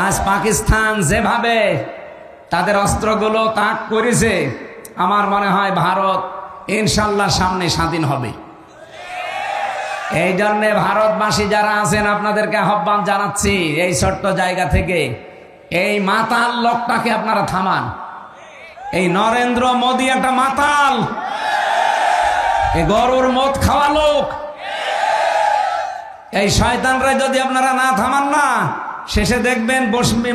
আজ পাকিস্তান যেভাবে তাদের অস্ত্রগুলো তাক করেছে, আমার মনে হয় ভারত ইনশাল্লাহ সামনে স্বাধীন হবে। এই জন্যে ভারতবাসী যারা আছেন আপনাদেরকে আহ্বান জানাচ্ছি, এই ছোট্ট জায়গা থেকে এই মাতাল লোকটাকে আপনারা থামান। এই নরেন্দ্র মোদী একটা মাতাল, এই গরুর মদ খাওয়া লোক। এই শয়তানরা যদি আপনারা না থামান না, শেষে দেখবেন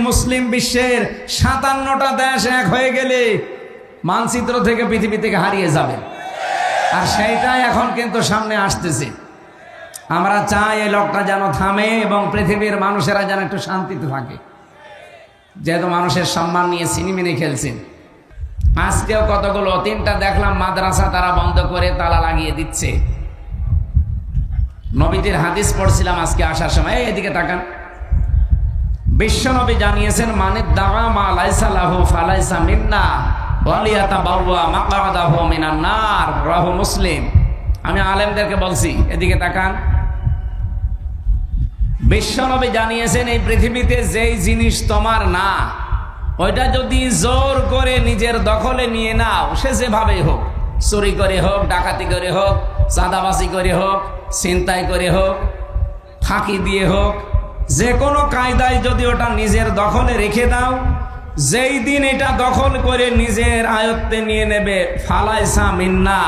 মুসলিম বিশ্বের 57টা দেশ এক হয়ে গেলে মানচিত্র থেকে পৃথিবী থেকে হারিয়ে যাবে। আর সেইটাই এখন কিন্তু সামনে আসতেছে। আমরা চাই এই লোকটা যেন থামে এবং পৃথিবীর মানুষেরা যেন একটু শান্তিতে থাকে, যেহেতু মানুষের সম্মান নিয়ে সিনেমিনে খেলছেন। আজকেও কতগুলো 3টা দেখলাম মাদ্রাসা তারা বন্ধ করে তালা লাগিয়ে দিচ্ছে। নবীজির হাদিস পড়ছিলাম আজকে আসার সময়, এদিকে তাকান। বিশ্বনবী জানিয়েছেন, মানে দাওয়া মা লাইসা লাহু ফালাইসা মিন্না ওয়ালিয়াতাবাওয়া মাকআদাহু মিনান নার, রাহু মুসলিম। আমি আলেমদেরকে বলছি, এদিকে তাকান। বিশ্বনবী জানিয়েছেন, এই পৃথিবীতে যেই জিনিস তোমার না, ওইটা যদি জোর করে নিজের দখলে নিয়ে নাও, সে যেভাবেই হোক, চুরি করে হোক, ডাকাতি করে হোক, চাঁদাবাজি করে হোক, ছিনতাই করে হোক, ফাঁকি দিয়ে হোক, যে কোনো কায়দায় যদি ওটা নিজের দখলে রেখে দাও, যেই দিন এটা দখল করে নিজের আয়ত্তে নিয়ে নেবে, ফালাইসা মিন্না,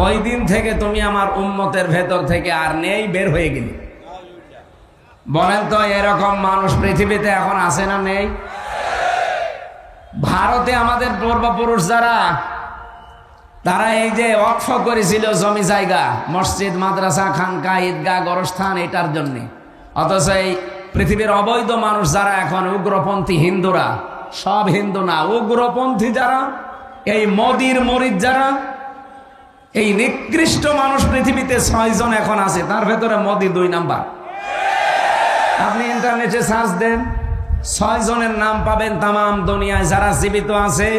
ওই দিন থেকে তুমি আমার উম্মতের ভেতর থেকে আর নেই, বের হয়ে গেলে। বলেন তো, এরকম মানুষ পৃথিবীতে এখন আছে না নেই? ভারতে আমাদের পূর্বপুরুষ যারা, তারা এই যে ওয়াকফ করেছিল জমি জায়গা, মসজিদ, মাদ্রাসা, খানকা, ঈদগাহ, গোরস্থান, এটার জন্যে। অথচ এই পৃথিবীর অবৈধ মানুষ যারা এখন উগ্রপন্থী হিন্দুরা, সব হিন্দু না, উগ্রপন্থী যারা, এই মোদির মরিদ যারা, এই নিকৃষ্ট মানুষ পৃথিবীতে 6 জন এখন আছে, তার ভেতরে মোদি 2 নাম্বার। আপনি ইন্টারনেটে সার্চ দেন, 6 জনের নাম পাবেন তামাম দুনিয়ায় যারা জীবিত আছে।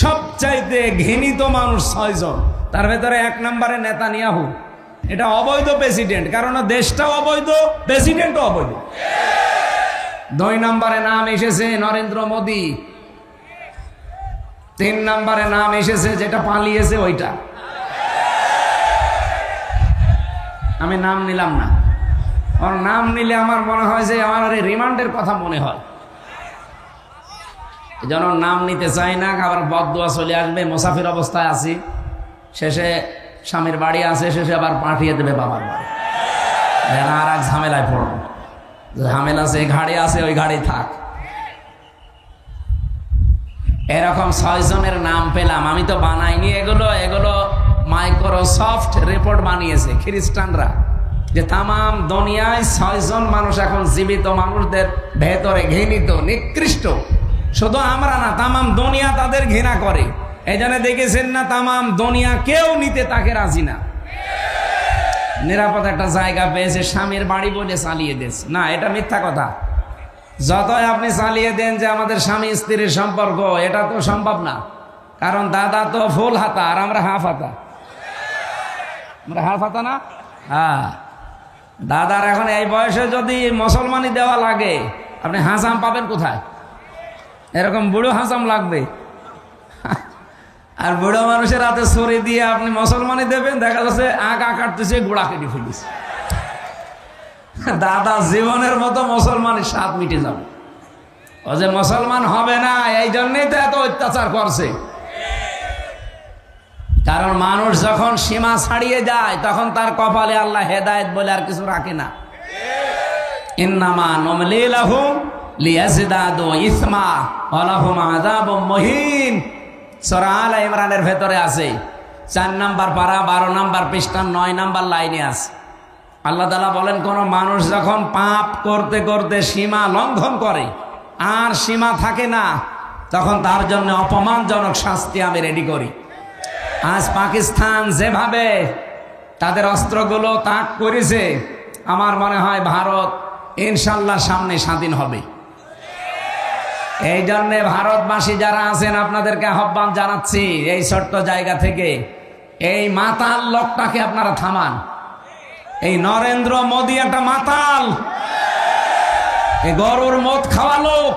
সবচাইতে ঘৃণিত মানুষ 6 জন, তার ভেতরে 1 নম্বরে নেতানিয়াহু। এটা অবৈধ প্রেসিডেন্ট, কারণ দেশটাও অবৈধ, প্রেসিডেন্টও অবৈধ। 2 নম্বরে নাম এসেছে নরেন্দ্র মোদী। 3 নম্বরে নাম এসেছে যেটা পালিয়েছে ওইটা, আমি নাম নিলাম না। ওর নাম নিলে আমার মনে হয় যে আমার রিমান্ডের কথা মনে হয়, এই জন্য নাম নিতে চাই না। আবার বদদুয়া চলে আসবে, মুসাফির অবস্থায় আছি, শেষে স্বামীর বাড়ি আছে, শেষে আবার পাঠিয়ে দেবে বাবার বাড়ি, আর এক ঝামেলায় পড়ব। ঝামেলা আছে, ঘাড়ে আছে, ওই ঘাড়ে থাক। এরকম 6 জনের নাম পেলাম, আমি তো বানাইনি এগুলো, এগুলো মাইক্রোসফট রিপোর্ট বানিয়েছে খ্রিস্টানরা, যে তামাম দুনিয়ায় 6 জন মানুষ এখন জীবিত মানুষদের ভেতরে ঘৃণিত, নিকৃষ্ট। শুধু আমরা না, তামাম দুনিয়া তাদের ঘৃণা করে। এই জন্য দেখেছেন না, তামাম দুনিয়া কেউ নিতে তাকে রাজি না। নিরাপদ একটা জায়গা পেয়েছে, স্বামীর বাড়ি বলে চালিয়ে দিয়েছে। না, এটা মিথ্যা কথা। যতই আপনি চালিয়ে দেন যে আমাদের স্বামী স্ত্রীর সম্পর্ক, এটা তো সম্ভব না। কারণ দাদা তো ফুল হাতা আর আমরা হাফ হাতা। আমরা হাফ হাতা না? হ্যাঁ, দাদার এখন এই বয়সে যদি মুসলমানি দেওয়া লাগে, আপনি হাসাম পাবেন কোথায়? এরকম বুড়ো হাসাম লাগবে। আর বুড়ো মানুষের হাতে ছড়ি দিয়ে আপনি মুসলমানি দেবেন, দেখা যাচ্ছে আগা কাটতেছে, গোড়া কেটে ফেলিস। দাদা জীবনের মতো মুসলমানের স্বাদ মিটে যাবে। ও যে মুসলমান হবে না, এই জন্যই তো এত অত্যাচার করছে। কারণ মানুষ যখন সীমা ছাড়িয়ে যায়, তখন তার কপালে আল্লাহ হেদায়েত বলে আর কিছু রাখে না। ইন্নামা নুমলি লাহুম লিয়াজদাদু ইসমা ওয়া লাহুম আযাবুম মুহিন। সূরা আলে ইমরানের ভেতরে আছে, 4 নম্বর পারা, 12 নম্বর পৃষ্ঠা, 9 নম্বর লাইনে আছে। আল্লাহ তাআলা বলেন, কোন মানুষ যখন পাপ করতে করতে সীমা লঙ্ঘন করে আর সীমা থাকে না, তখন তার জন্য অপমানজনক শাস্তি আমি রেডি করি। আজ পাকিস্তান যেভাবে তাদের অস্ত্রগুলো তাক করেছে, আমার মনে হয় ভারত ইনশাল্লাহ সামনে স্বাধীন হবে। এই জন্যে ভারতবাসী যারা আছেন আপনাদেরকে আহ্বান জানাচ্ছি, এই ছোট্ট জায়গা থেকে এই মাতাল লোকটাকে আপনারা থামান। এই নরেন্দ্র মোদী একটা মাতাল, এই গরুর মদ খাওয়া লোক।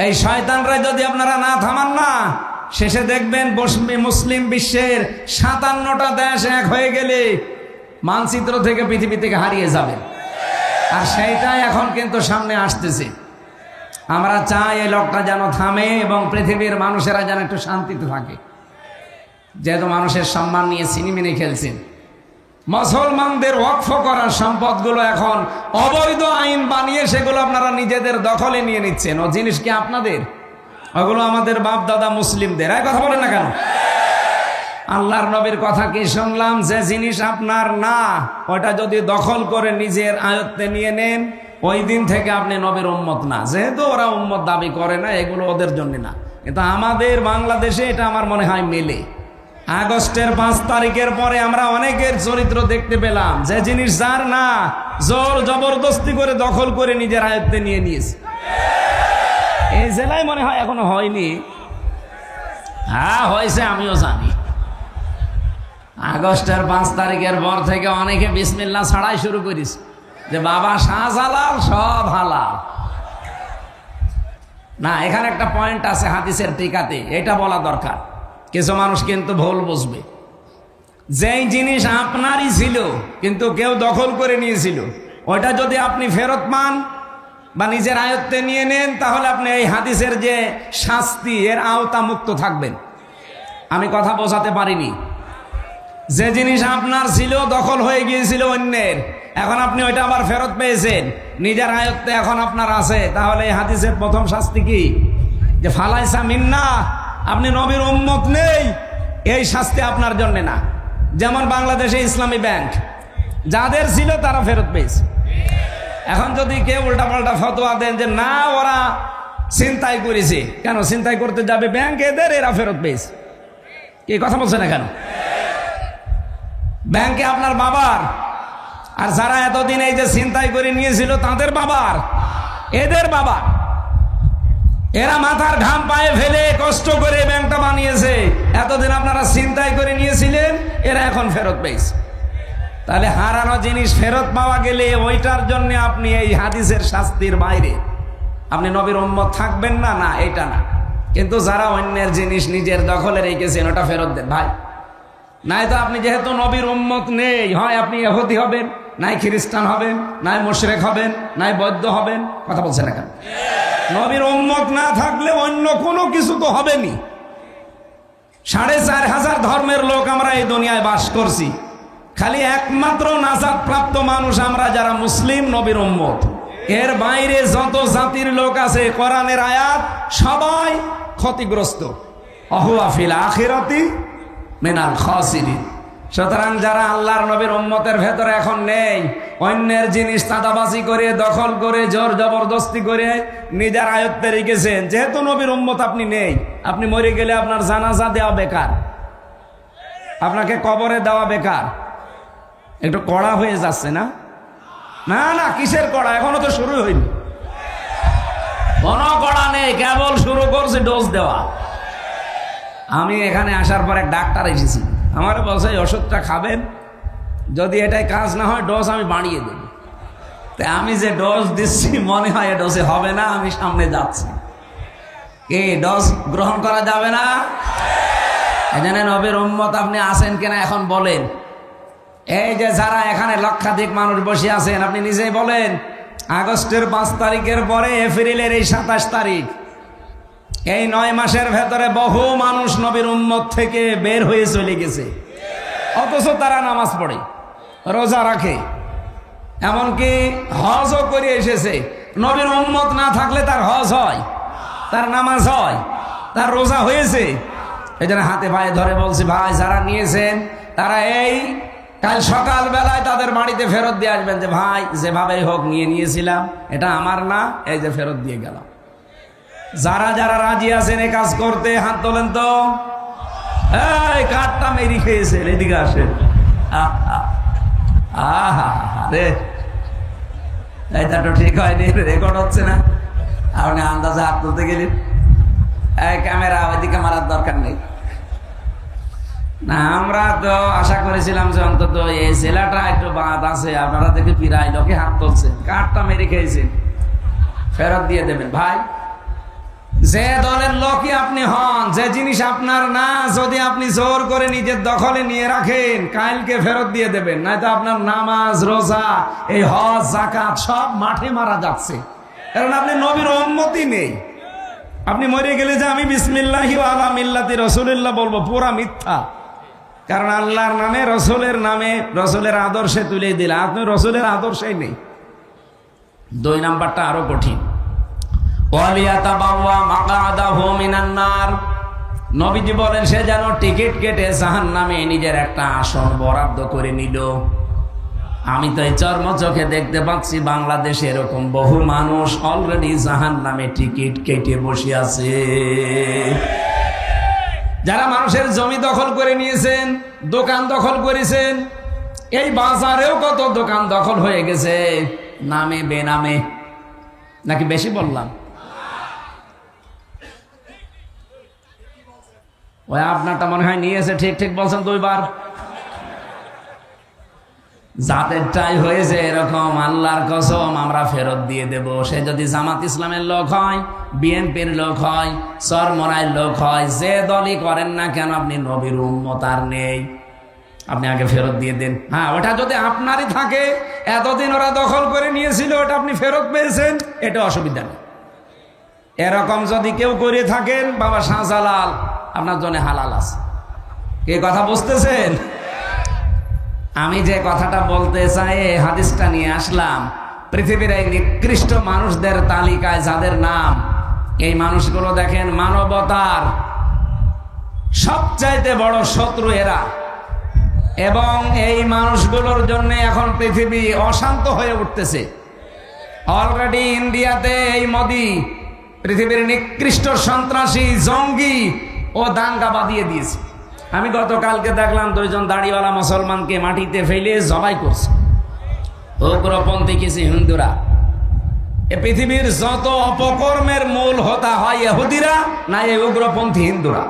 এই শয়তানরা যদি আপনারা না থামান না, শেষে দেখবেন মুসলিম বিশ্বের 57টা দেশ এক হয়ে গেলে মানচিত্র থেকে পৃথিবী থেকে হারিয়ে যাবে। আর সেইটাই এখন কিন্তু সামনে আসতেছে। আমরা চাই এই লোকটা যেন থামে এবং পৃথিবীর মানুষেরা যেন একটু শান্তিতে থাকে। যেহেতু মানুষের সম্মান নিয়ে সিনেমিনে খেলছেন, মুসলমানদের ওয়াকফ করার সম্পদগুলো এখন অবৈধ আইন বানিয়ে সেগুলো আপনারা নিজেদের দখলে নিয়ে নিচ্ছেন। ও জিনিস কি আপনাদের? ওগুলো আমাদের বাপ দাদা মুসলিমদের। এই কথা বলেন না কেন? আল্লাহর নবীর কথা কি শুনলাম, যে জিনিস আপনার না ওটা যদি দখল করে নিজের আয়ত্তে নিয়ে নেন, ওই দিন থেকে আপনি নবীর উম্মত না। যেহেতু ওরা উম্মত দাবি করে না, এগুলো ওদের জন্য না। কিন্তু আমাদের বাংলাদেশে এটা আমার মনে হয় মেলে। আগস্টের 5 তারিখের পরে আমরা অনেকের চরিত্র দেখতে পেলাম, যে জিনিস যার না জোর জবরদস্তি করে দখল করে নিজের আয়ত্তে নিয়ে নিয়েছে। এই জেলায় মনে হয় এখনো হয়নি। হ্যাঁ হয়েছে, আমিও জানি। আগস্টের 5 তারিখের পর থেকে অনেকে বিসমিল্লাহ ছাড়াই শুরু করিস, যে বাবা শাহজালাল সব হালাল। না, এখানে একটা পয়েন্ট আছে হাদিসের টিকাতে, এটা বলা দরকার। কিছু মানুষ কিন্তু ভুল বুঝবে। যেই জিনিস আপনারই ছিল কিন্তু কেউ দখল করে নিয়েছিল, ওইটা যদি আপনি ফেরত পান বা নিজের আয়ত্তে নিয়ে নেন, তাহলে আপনি এই হাদিসের যে শাস্তি, এর আওতা মুক্ত থাকবেন। আমি কথা বোঝাতে পারিনি। যে জিনিস আপনার ছিল, দখল হয়ে গিয়েছিল অন্যের, এখন আপনি ওইটা আবার ফেরত পেয়েছেন, নিজের আয়ত্তে এখন আপনার আছে, তাহলে এই হাদিসের প্রথম শাস্তি কি? যে ফালাইসা মিন্না, আপনি নবীর উম্মত নেই, এই শাস্তি আপনার জন্য না। যেমন বাংলাদেশে ইসলামী ব্যাংক যাদের ছিল তারা ফেরত পেয়েছে। এখন যদি কেউ উল্টাপাল্টা ফতোয়া দেন যে না ওরা ছিনতাই করেছে, কেন ছিনতাই করতে যাবে ব্যাংক এদের, এরা ফেরত পেয়েছে, কি কথা বলছে না কেন? ব্যাংকে আপনার বাবার, আর যারা এতদিন এই যে ছিনতাই করে নিয়েছিল তাদের বাবার, এদের বাবা, এরা মাথার ঘাম পায়ে ফেলে কষ্ট করে ব্যাংকটা বানিয়েছে। এতদিন আপনারা ছিনতাই করে নিয়েছিলেন, এরা এখন ফেরত পেয়েছে। তাহলে হারানো জিনিস ফেরত পাওয়া গেলে ওইটার জন্য আপনি এই হাদিসের শাস্তির বাইরে আপনি নবীর উম্মত থাকবেন না, না এটা না। কিন্তু যারা অন্যের জিনিস নিজের দখলে রেখেছেন, ওটা ফেরত দেন ভাই। নাই তো আপনি যেহেতু নবীর উম্মত নেই, হয় আপনি ইহুদি হবেন, নাই খ্রিস্টান হবেন, নাই মুশরিক হবেন, নাই বৌদ্ধ হবেন। কথা বলছেন না কেন? নবীর উম্মত না থাকলে অন্য কোনো কিছু তো হবেনি। 4,500 ধর্মের লোক আমরা এই দুনিয়ায় বাস করছি, খালি একমাত্র নাজাত প্রাপ্ত মানুষ আমরা যারা মুসলিম, নবীর উম্মত। এর বাইরে যত জাতির লোক আছে, কোরআনের আয়াত, সবাই ক্ষতিগ্রস্ত। অহুয়া ফিল আখিরাতি মিনাল খাসিরিন। সুতরাং যারা আল্লাহর নবীর উম্মতের ভেতরে এখন নেই, অন্যের জিনিস চাঁদাবাজি করে, দখল করে, জোর জবরদস্তি করে নিজের আয়ত্তে রেখেছেন, যেহেতু নবীর উম্মত আপনি নেই, আপনি মরে গেলে আপনার জানাজা দেওয়া বেকার, আপনাকে কবরে দেওয়া বেকার। একটু কড়া হয়ে যাচ্ছে না? না না, কিসের কড়া? এখনো তো শুরু হয়নি। কোনো কড়া নেই, কেবল শুরু করছে ডোজ দেওয়া। আমি এখানে আসার পর এক ডাক্তার এসেছি, আমার বলছে এই ওষুধটা খাবেন, যদি এটাই কাজ না হয় ডোজ আমি বাড়িয়ে দেব। তাই আমি যে ডোজ দিচ্ছি মনে হয় এ ডোজে হবে না, আমি সামনে যাচ্ছি। এই ডোজ গ্রহণ করা যাবে না। এখানে নবীর উম্মত আপনি আছেন কিনা এখন বলেন। এই যে যারা এখানে লক্ষাধিক মানুষ বসে আছেন, আপনি নিজেই বলেন, আগস্টের 5 তারিখের পরে এপ্রিলের এই 27 তারিখ, এই 9 মাসের ভেতরে বহু মানুষ নবীর উম্মত থেকে বের হয়ে চলে গেছে। অথচ তারা নামাজ পড়ে, রোজা রাখে, এমনকি হজও করে এসেছে। নবীর উম্মত না থাকলে তার হজ হয়, তার নামাজ হয়, তার রোজা হয়েছে। এই জন্য হাতে পায়ে ধরে বলছি, ভাই যারা নিয়েছেন তারা এই কাল সকাল বেলায় তাদের বাড়িতে ফেরত দিয়ে আসবেন, যে ভাই যেভাবেই হোক নিয়েছিলাম, এটা আমার না, এই যে ফেরত দিয়ে গেলাম। যারা যারা রাজি আছেন এই কাজ করতে হাত তোলেন তো। এই কাঠটা মেরি খেয়েছেন, এদিকে আসেন। রে এইটা তো ঠিক হয়নি, রেকর্ড হচ্ছে না। আপনি আন্দাজে হাত তুলতে গেলেন। এই ক্যামেরা ওইদিকে মারার দরকার নেই। না, আমরা তো আশা করেছিলাম যে অন্তত এই জেলাটা একটু বাদ আছে, আপনারা দেখে প্রায় লোকে হাত তুলছে, কাঠটা মেরে খেয়েছে, ফেরত দিয়ে দেবেন। ভাই, যে দলের লোকই আপনি হন, যে জিনিস আপনার না, যদি আপনি জোর করে নিজের দখলে নিয়ে রাখেন, কালকে ফেরত দিয়ে দেবেন, নয়তো আপনার নামাজ, রোজা, এই হজ, যাকাত সব মাঠে মারা যাচ্ছে। কারণ আপনি নবীর উম্মতি নেই। আপনি মরে গেলে যে আমি বিসমিল্লাহি ওয়া আলা মিল্লাতি রাসূলিল্লাহ বলবো, পুরা মিথ্যা। কারণ আল্লাহর নামে, রসুলের নামে, রসুলের আদর্শে তুলে দিলে আপনি রসুলের আদর্শেই নেই। 2 নাম্বারটা আরো কঠিন। নবীজি বলেন সে যেন টিকিট কেটে জাহান্নামে নিজের একটা আসন বরাদ্দ করে নিল। আমি তো এই চর্ম চোখে দেখতে পাচ্ছি বাংলাদেশে এরকম বহু মানুষ অলরেডি জাহান্নামে টিকিট কেটে বসে আছে। যারা মানুষের জমি দখল করে নিয়েছেন, দোকান দখল করেছেন, এই বাজারেও কত দোকান দখল হয়ে গেছে, নামে বেনামে। নাকি বেশি বললাম? ওই আপনারটা মনে হয় নিয়েছে, ঠিক ঠিক বলছেন 2 বার। জাতেরটাই হয়েছে এরকম, আল্লাহর কসম আমরা ফেরত দিয়ে দেব। সে যদি জামাত ইসলামের লোক হয়, বিএনপির লোক হয়, চরমরাইয়ের লোক হয়, যে দলই করেন না কেন, আপনি নবীর উম্মত আর নেই, আপনি আগে ফেরত দিয়ে দেন। হ্যাঁ, ওটা যদি আপনারই থাকে, এতদিন ওরা দখল করে নিয়েছিল, ওটা আপনি ফেরত পেয়েছেন, এটা অসুবিধা নেই। এরকম যদি কেউ করে থাকেন, বাবা শাহজালাল আপনার জন্য হালাল আছে। কে কথা বুঝতেছেন? আমি যে কথাটা বলতে চাই, হাদিসটা নিয়ে আসলাম। পৃথিবীর এই নিকৃষ্ট মানুষদের তালিকায় যাদের নাম, এই মানুষগুলো দেখেন মানবতার সবচাইতে বড় শত্রু এরা। এবং এই মানুষগুলোর জন্য এখন পৃথিবী অশান্ত হয়ে উঠতেছে। অলরেডি ইন্ডিয়াতে এই মোদি পৃথিবীর নিকৃষ্ট সন্ত্রাসী, জঙ্গি ও দাঙ্গা বাঁধিয়ে দিয়েছে। আমি গতকালকে দেখলাম 2 জন দাড়িওয়ালা মুসলমানকে মাটিতে ফেলে জবাই করছে, উগ্রপন্থী কিছু হিন্দুরা। এ পৃথিবীর যত অপকর্মের মূল হোতা হয় ইহুদিরা, না এই উগ্রপন্থী হিন্দুরা।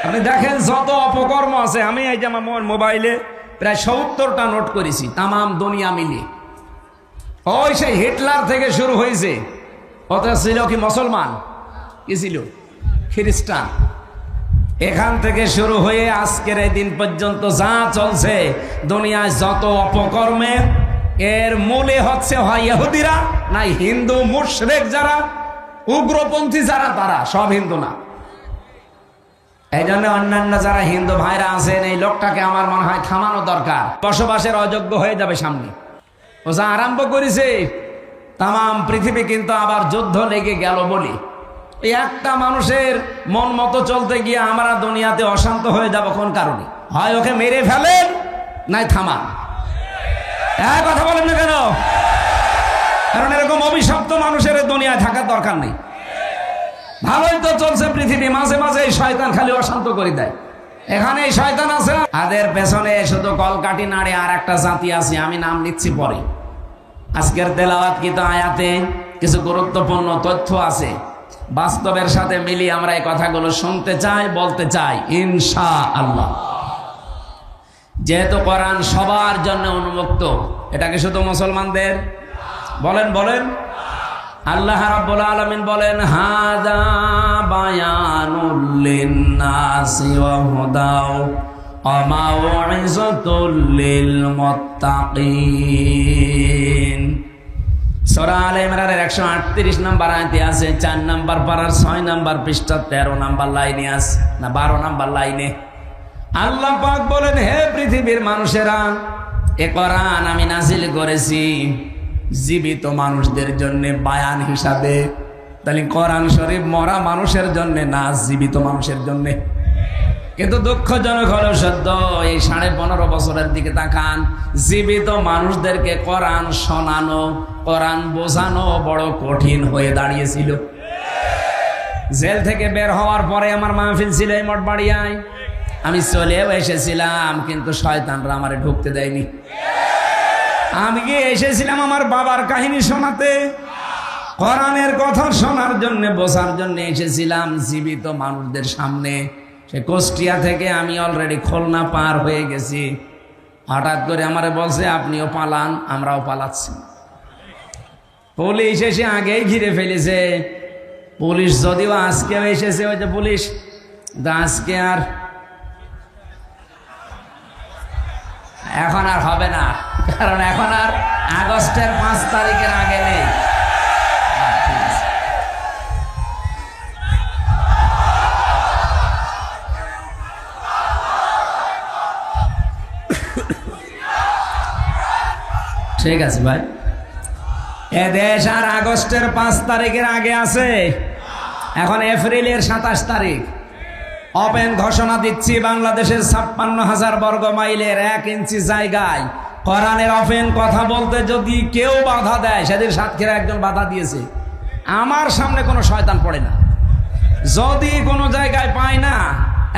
আপনি দেখেন যত অপকর্ম আছে, আমি এই যে আমার মোবাইলে প্রায় 70টা নোট করেছি, তামাম দুনিয়া মিলিয়ে। ওই সেই হিটলার থেকে শুরু হয়েছে, ওটা ছিল কি মুসলমান, কি ছিল খ্রিস্টান, এখান থেকে শুরু হয়ে আজকের এই দিন পর্যন্ত যা চলছে দুনিয়ায় যত অপকর্মের, এর মূলে হচ্ছে হয় ইহুদিরা, না হিন্দু মুশরিক যারা, উগ্রপন্থী যারা, তারা সব হিন্দু না। এই জন্য অন্যান্য যারা হিন্দু ভাইরা আছেন, এই লোকটাকে আমার মনে হয় থামানো দরকার। বসবাসের অযোগ্য হয়ে যাবে সামনে। ও যা আরম্ভ করেছে, তাম পৃথিবী কিন্তু আবার যুদ্ধ লেগে গেল বলি। এই একটা মানুষের মন মতো চলতে গিয়ে আমরা দুনিয়াতে অশান্ত হয়ে যাব। কোন কারণে? হয় ওকে মেরে ফেলেন, নাই থামান। এক কথা বলেন না কেন? কারণ এরকম অভিশপ্ত মানুষের দুনিয়ায় থাকার দরকার নেই। ভালোই তো চলছে পৃথিবী, মাঝে মাঝে এই শয়তান খালি অশান্ত করে দেয়। এখানে এই শয়তান আছে, তাদের পেছনে শুধু কলকাঠি নাড়ে আর একটা জাতি আছে, আমি নাম নিচ্ছি পরে। আজকের তেলাওয়াত কিন্তু আয়াতে কিছু গুরুত্বপূর্ণ তথ্য আছে, বাস্তবের সাথে মিলিয়ে আমরা এই কথাগুলো শুনতে চাই, বলতে চাই ইনশাআল্লাহ। যেহেতু কোরআন সবার জন্য উন্মুক্ত, এটাকে শুধু মুসলমানদের বলেন বলেন। আল্লাহ রাব্বুল আলামিন বলেন, হাযা বায়ানুল লিন্নাসি ওয়া হুদাও ওয়া মাউইযাতুল লিল মুত্তাকিন। সূরা আলে ইমরানের 138 নম্বর আয়াতে আছে, 4 নম্বর পারার 6 নম্বর পৃষ্ঠা 13 নম্বর লাইনে আছে, না 12 নম্বর লাইনে আল্লাহ পাক বলেন, হে পৃথিবীর মানুষেরা, এ কোরআন আমি নাজিল করেছি জীবিত মানুষদের জন্য বায়ান হিসাবে। তাহলে কোরআন শরীফ মরা মানুষের জন্য না, জীবিত মানুষের জন্য। কিন্তু দুঃখজনক হলো সত্য, এই 15.5 বছরের দিকে তাকান, জীবিত মানুষদেরকে কোরআন শোনানো, কোরআন বোঝানো বড় কঠিন হয়ে দাঁড়িয়েছিল। জেল থেকে বের হওয়ার পরে আমার মাহফিল ছিল এই মঠবাড়িয়ায়, আমি চলেও এসেছিলাম, কিন্তু শয়তানরা আমারে ঢুকতে দেয়নি। আমি কি এসেছিলাম আমার বাবার কাহিনী শোনাতে, কোরআনের কথা শোনার জন্য, বোঝার জন্য এসেছিলাম জীবিত মানুষদের সামনে। সে কুষ্টিয়া থেকে আমি অলরেডি খুলনা পার হয়ে গেছি। হঠাৎ করে আমারে বলছে আপনিও পালান, আমরাও পালাচ্ছি। পুলিশ এসে আগেই ঘিরে ফেলেছে। পুলিশ যদিও আজকেও এসেছে, ওই যে পুলিশ, আজকে আর এখন আর হবে না, কারণ এখন আর আগস্টের 5 তারিখের আগে নেই। ঠিক আছে ভাই, এ দেশ আর আগস্টের 5 তারিখের আগে আছে। এখন এপ্রিলের 27 তারিখ। ওপেন ঘোষণা দিচ্ছি, বাংলাদেশের 56,000 বর্গ মাইলের 1 ইঞ্চি জায়গায় কোরআনের ওপেন কথা বলতে যদি কেউ বাধা দেয়, সেদিন সাতক্ষীরা একজন বাধা দিয়েছে, আমার সামনে কোনো শয়তান পড়ে না। যদি কোনো জায়গায় পায় না,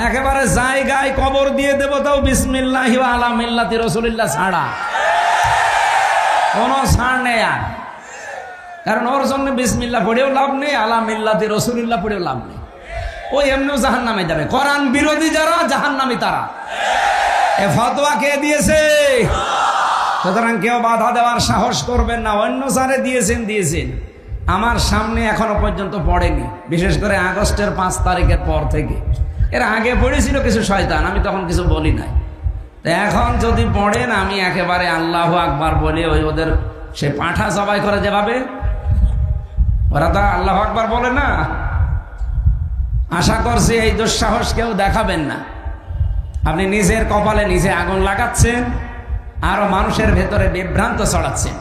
একেবারে জায়গায় কবর দিয়ে দেবো, তাও বিসমিল্লাহি ওয়া আলা মিল্লাতি রাসূলিল্লাহ ছাড়া কোনো ছাড় নেই আর। কারণ ওর জন্য বিসমিল্লাহ পড়েও লাভ নেই, আলা মিল্লাতি রাসূলিল্লাহ পড়েও লাভ নেই। ওই এমনিও জাহান্নামে যাবে। কোরআন বিরোধী যারা, জাহান্নামী তারা। এ ফতোয়া কে দিয়েছে? সুতরাং কেউ বাধা দেওয়ার সাহস করবেন না। অন্য স্যারে দিয়েছেন, আমার সামনে এখনো পর্যন্ত পড়েনি, বিশেষ করে আগস্টের 5 তারিখের পর থেকে। এর আগে পড়েছিল কিছু শয়তান, আমি তখন কিছু বলি নাই। তো এখন যদি পড়েন, আমি একেবারে আল্লাহু আকবার বলে ওই ওদের সে পাঁঠা জবাই করে যেভাবে, ওরা তো আল্লাহু আকবার বলে না। আশা করছি এই দুঃসাহস কেউ দেখাবেন না। আপনি নিজের কপালে নিজে আগুন লাগাচ্ছেন, আরো মানুষের ভেতরে বিভ্রান্ত ছড়াচ্ছেন।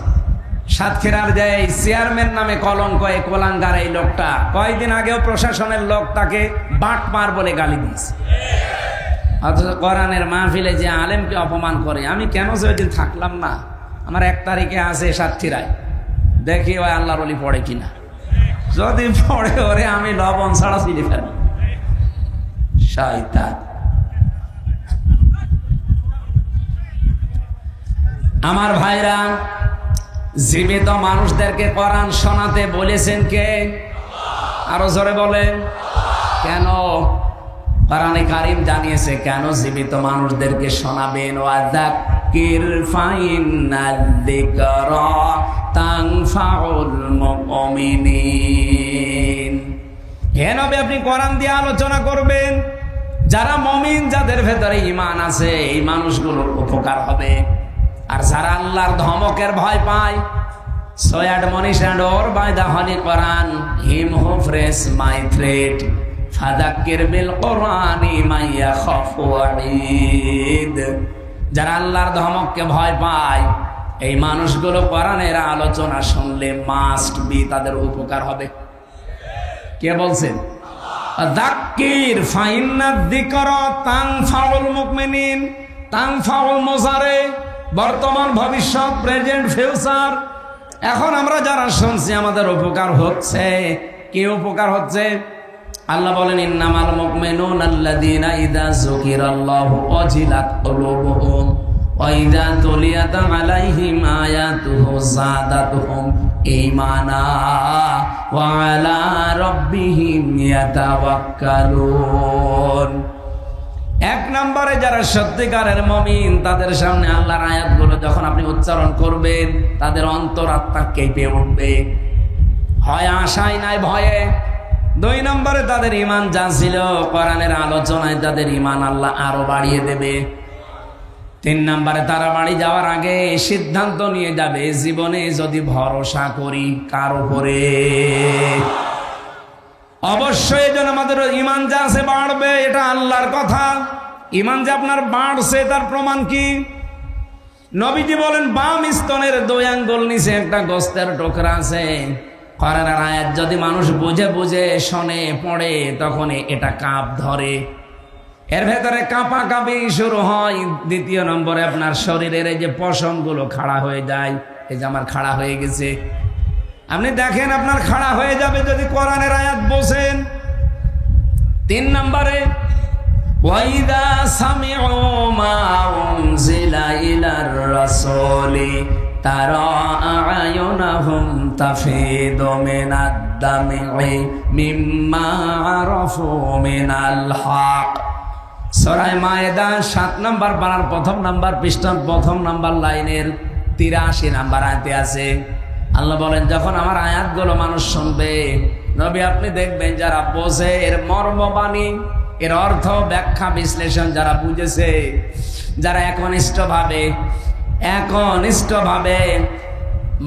সাতক্ষীরার যে এই চেয়ারম্যান নামে কলঙ্ক, এই কোলাঙ্গার এই লোকটা, কয়েকদিন আগেও প্রশাসনের লোক তাকে বাটপার বলে গালি দিয়েছে। অথচ কোরআনের মাহফিলে যে আলেমকে অপমান করে, আমি কেন যে ওই দিন থাকলাম না। আমার 1 তারিখে আছে সাতক্ষীরায়, দেখি ওই আল্লাহর ওলি পড়ে কিনা। যদি পড়ে, ওরে আমি লবণ ছাড়া চিনি ফেলব। শয়তান। আমার ভাইরা, জীবিত মানুষদেরকে কোরআন শোনাতে বলেছেন কে? আরো জোরে বলেন। কেন? কোরআনে কারীম জানিয়েছে কেন জীবিত মানুষদেরকে শোনাবেন। ওয়াযাক্কির ফাইন্নাদ যিকরা তানফাউল মুমিনিন। হে নবী, আপনি কোরআন দিয়ে আলোচনা করবেন, যারা মুমিন, যাদের ভেতরে ঈমান আছে, এই মানুষগুলোর উপকার হবে। আর যারা আল্লাহর ধমকের ভয় পায়, so admonish and or by the holy Quran him who fears my threat ফাযাক্কির বিল কোরআনি মান ইয়াখাফু ওয়াঈদ। যারা আল্লাহর ধমককে ভয় পায়, এই মানুষগুলো কোরআনের আলোচনা শুনলে মাস্ট বি তাদের উপকার হবে। কে বলছেন? যাক্কির ফাইন্নাদ যিকরা তানফাউল মুমিনিন। তানফাউল মুজারে, বর্তমান, ভবিষ্যৎ, প্রেজেন্ট, ফিউচার। এখন আমরা যারা শুনছি আমাদের উপকার হচ্ছে। কি উপকার হচ্ছে? আল্লাহ বলেন, ইন্নামাল মুমিনুনা আল্লাযীনা ইযা যুকিরাল্লাহু ওয়াজিলাত কুলুবুহুম ওয়া ইযা তুলিয়াত আলাইহিম আয়াতুহু যাদাতুহুম ঈমানা ওয়া আলা রাব্বিহিম ইয়াতাওয়াক্কালুন। 1 নম্বরে যারা সত্যিকারের মুমিন, তাদের সামনে আল্লাহর আয়াতগুলো যখন আপনি উচ্চারণ করবেন, তাদের অন্তরাত্মা কেঁপে উঠবে। হয় আশায় নাই ভয়ে। 2 নম্বরে তাদের ঈমান যা ছিল, কোরআনের আলোচনায় তাদের ঈমান আল্লাহ আরো বাড়িয়ে দেবে। 3 নম্বরে তারা বাড়ি যাওয়ার আগে সিদ্ধান্ত নিয়ে যাবে, জীবনে যদি ভরসা করি কার উপরে, অবশ্যই যেন আমাদের ঈমান যা আছে বাড়বে। এটা আল্লাহর কথা। ঈমান যে আপনার বাড়ছে, তার প্রমাণ কি? নবীজি বলেন, বাম স্তনের 2 আঙ্গুল নিচে একটা গোস্তের টুকরা আছে। কোরআনের আয়াত যদি মানুষ বুঝে বুঝে শোনে, পড়ে, তখন এটা কাঁপ ধরে, এর ভেতরে কাঁপাকাঁপি শুরু হয়। 2 নম্বরে আপনার শরীরের এই যে পশমগুলো খাড়া হয়ে যায়। এই যে আমার খাড়া হয়ে গেছে, আপনি দেখেন আপনার খাড়া হয়ে যাবে যদি কোরআনের আয়াত বোঝেন। 3 নম্বরে, ওয়াইদা সামিউ মা উনজিলা ইলার রাসূলি তারা আয়ুনাহুম তাফিদু মিনাদ দামি মিম্মা আরাফু মিনাল হক সূরা মায়েদা 7 নম্বর পারার 1ম নম্বর পৃষ্ঠার 1ম নম্বর লাইনের 83 নম্বর আয়াতে আছে। আল্লাহ বলেন, যখন আমার আয়াতগুলো মানুষ শুনবে, নবী আপনি দেখবেন যারা বোঝে এর মর্মবাণী, এর অর্থ ব্যাখ্যা বিশ্লেষণ যারা বুঝেছে, যারা একনিষ্ঠভাবে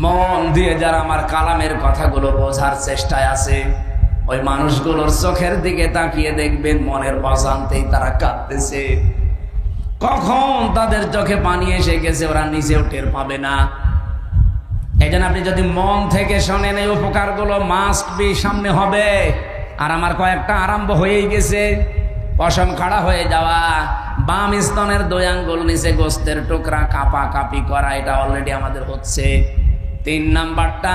মন দিয়ে যারা আমার কালামের কথাগুলো বোঝার চেষ্টায় আছে, ওই মানুষগুলোর চোখের দিকে তাকিয়ে দেখবেন মনের অজান্তেই তারা কাঁদতেছে। কখন তাদের চোখে পানি এসে গেছে ওরা নিজেও টের পাবে না। এই জন্য আপনি যদি মন থেকে শোনেন, এই উপকারগুলো মাস্ট বি সামনে হবে। আর আমার কয়েকটা আরম্ভ হয়েই গেছে। পশম খাড়া হয়ে যাওয়া, বাম স্তনের 2 আঙ্গুল নিচে গোস্তের টুকরা কাপা কাপি করা, এটা অলরেডি আমাদের হচ্ছে। 3 নাম্বারটা,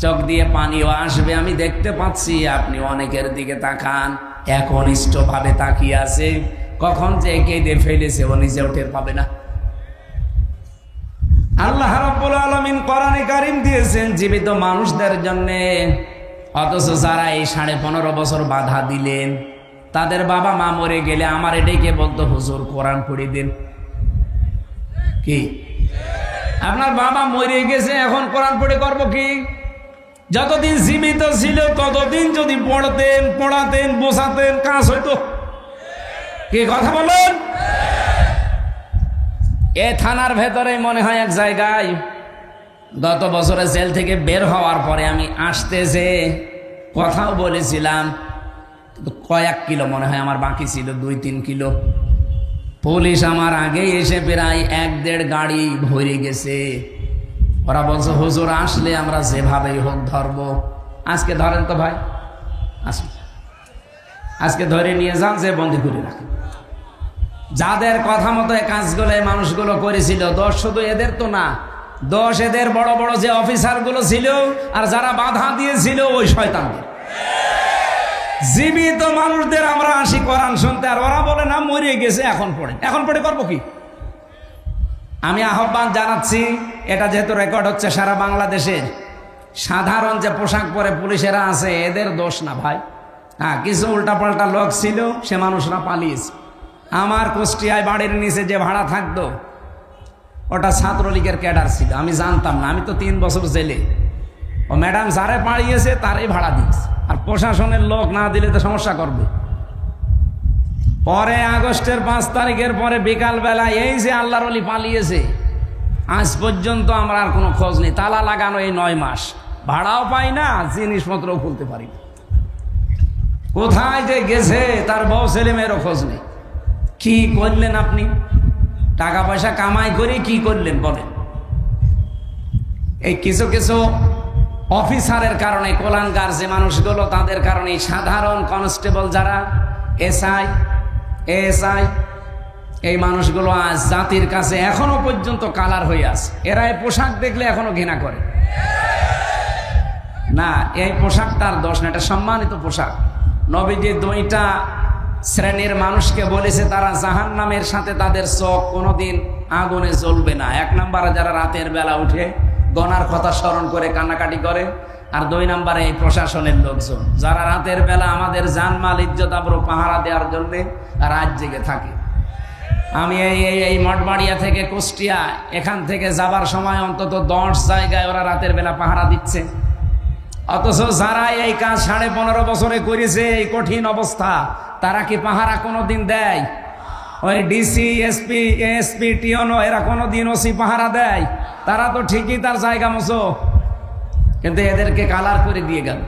চোখ দিয়ে পানিও আসবে, আমি দেখতে পাচ্ছি। আপনি অনেকের দিকে তাকান, একনিষ্ঠভাবে তাকিয়ে আছে, কখন যে কেঁদে ফেলেছে ও নিজেও টের পাবে না। আল্লাহ রাব্বুল আলামিন কোরআনে কারীম দিয়েছেন জীবিত মানুষদের জন্য। অথচ যারা এই 15.5 বছর বাধা দিলেন, তাদের বাবা মা মরে গেলে আমার এটাকে বলতো, হুজুর কোরআন পড়ে দিন। কি আপনার বাবা মরে গেছে, এখন কোরআন পড়ে করবো কি? যতদিন জীবিত ছিল ততদিন যদি পড়াতেন বোঝাতেন, কাজ হইতো। কি কথা বলেন? এ থানার ভেতরে মনে হয় এক জায়গায় গত বছরে জেল থেকে বের হওয়ার পরে আমি আসতে যে কথাও বলেছিলাম, কয়েক কিলো মনে হয় আমার বাকি ছিল, 2-3 কিলো। পুলিশ আমার আগে এসে প্রায় 1-1.5 গাড়ি ভরে গেছে। ওরা বলছে, হুজুর আসলে আমরা যেভাবেই হোক ধরবো। আজকে ধরেন তো ভাই, আসুন আজকে ধরে নিয়ে যান, যে বন্দি করে রাখেন। যাদের কথা মতো এই কাজগুলো এই মানুষগুলো করেছিল, দোষ শুধু এদের তো না, দোষ এদের বড় বড় যে অফিসারগুলো ছিল আর যারা বাধা দিয়েছিল ওই শয়তানদের। জীবিত মানুষদের আমরা আসি কোরআন শুনতে, আর ওরা বলে না মরে গেছে, এখন পড়ে করবো কি? আমি আহ্বান জানাচ্ছি, এটা যেহেতু রেকর্ড হচ্ছে সারা বাংলাদেশের, সাধারণ যে পোশাক পরে পুলিশেরা আছে এদের দোষ না ভাই। হ্যাঁ, কিছু উল্টাপাল্টা লোক ছিল, সে মানুষরা পালিয়েছে। আমার কুষ্টিয়ায় বাড়ির নিচে যে ভাড়া থাকতো, ওটা ছাত্রলীগের ক্যাডার ছিল, আমি জানতাম না। আমি তো 3 বছর জেলে। ও ম্যাডাম যারে পাড়িয়েছে তারই ভাড়া দিয়েছে, আর প্রশাসনের লোক না দিলে তো সমস্যা করবে। পরে আগস্টের 5 তারিখের পরে বিকালবেলা এই যে আল্লাহর ওলি পালিয়েছে, আজ পর্যন্ত আমরা আর কোনো খোঁজ নেই। তালা লাগানো এই 9 মাস, ভাড়াও পাই না, জিনিসপত্রও খুলতে পারি না। কোথায় যে গেছে তার বউ ছেলে মেয়েরও খোঁজ নেই। কি করলেন আপনি? টাকা পয়সা কামাই করে কি করলেন বলেন? এই কিছু কিছু অফিসারের কারণে, কোলাঙ্গার যে মানুষগুলো, তাদের কারণে সাধারণ কনস্টেবল যারা, এসআই এই মানুষগুলো আজ জাতির কাছে এখনো পর্যন্ত কালার হয়ে আছে। এরা এই পোশাক দেখলে এখনো ঘৃণা করে না। এই পোশাকটার দোষ না, এটা সম্মানিত পোশাক। নবীজি 2টা শ্রেণীর মানুষকে বলেছে তারা জাহান্নামের সাথে তাদের চোখ কোনোদিন আগুনে জ্বলবে না। 1 নম্বরে যারা রাতের বেলা উঠে গনার কথা স্মরণ করে কান্নাকাটি করে, আর 2 নম্বরে এই প্রশাসনের লোকজন যারা রাতের বেলা আমাদের জানমাল ইজ্জত আবরু পাহারা দেওয়ার জন্য রাত জেগে থাকে। আমি এই মঠবাড়িয়া থেকে কুষ্টিয়া, এখান থেকে যাবার সময় অন্তত 10 জায়গায় ওরা রাতের বেলা পাহারা দিচ্ছে। অথচ যারা এই কাজ 15.5 বছরে করেছে, এই কঠিন অবস্থা, তারা কি পাহারা কোনোদিন দেয়? ওই ডিসি, এসপি, এএসপি, টিওনো এরা কোনোদিন ওসি পাহারা দেয়? তারা তো ঠিকই তার জায়গা মতো, কিন্তু এদেরকে কালার করে দিয়ে গেল।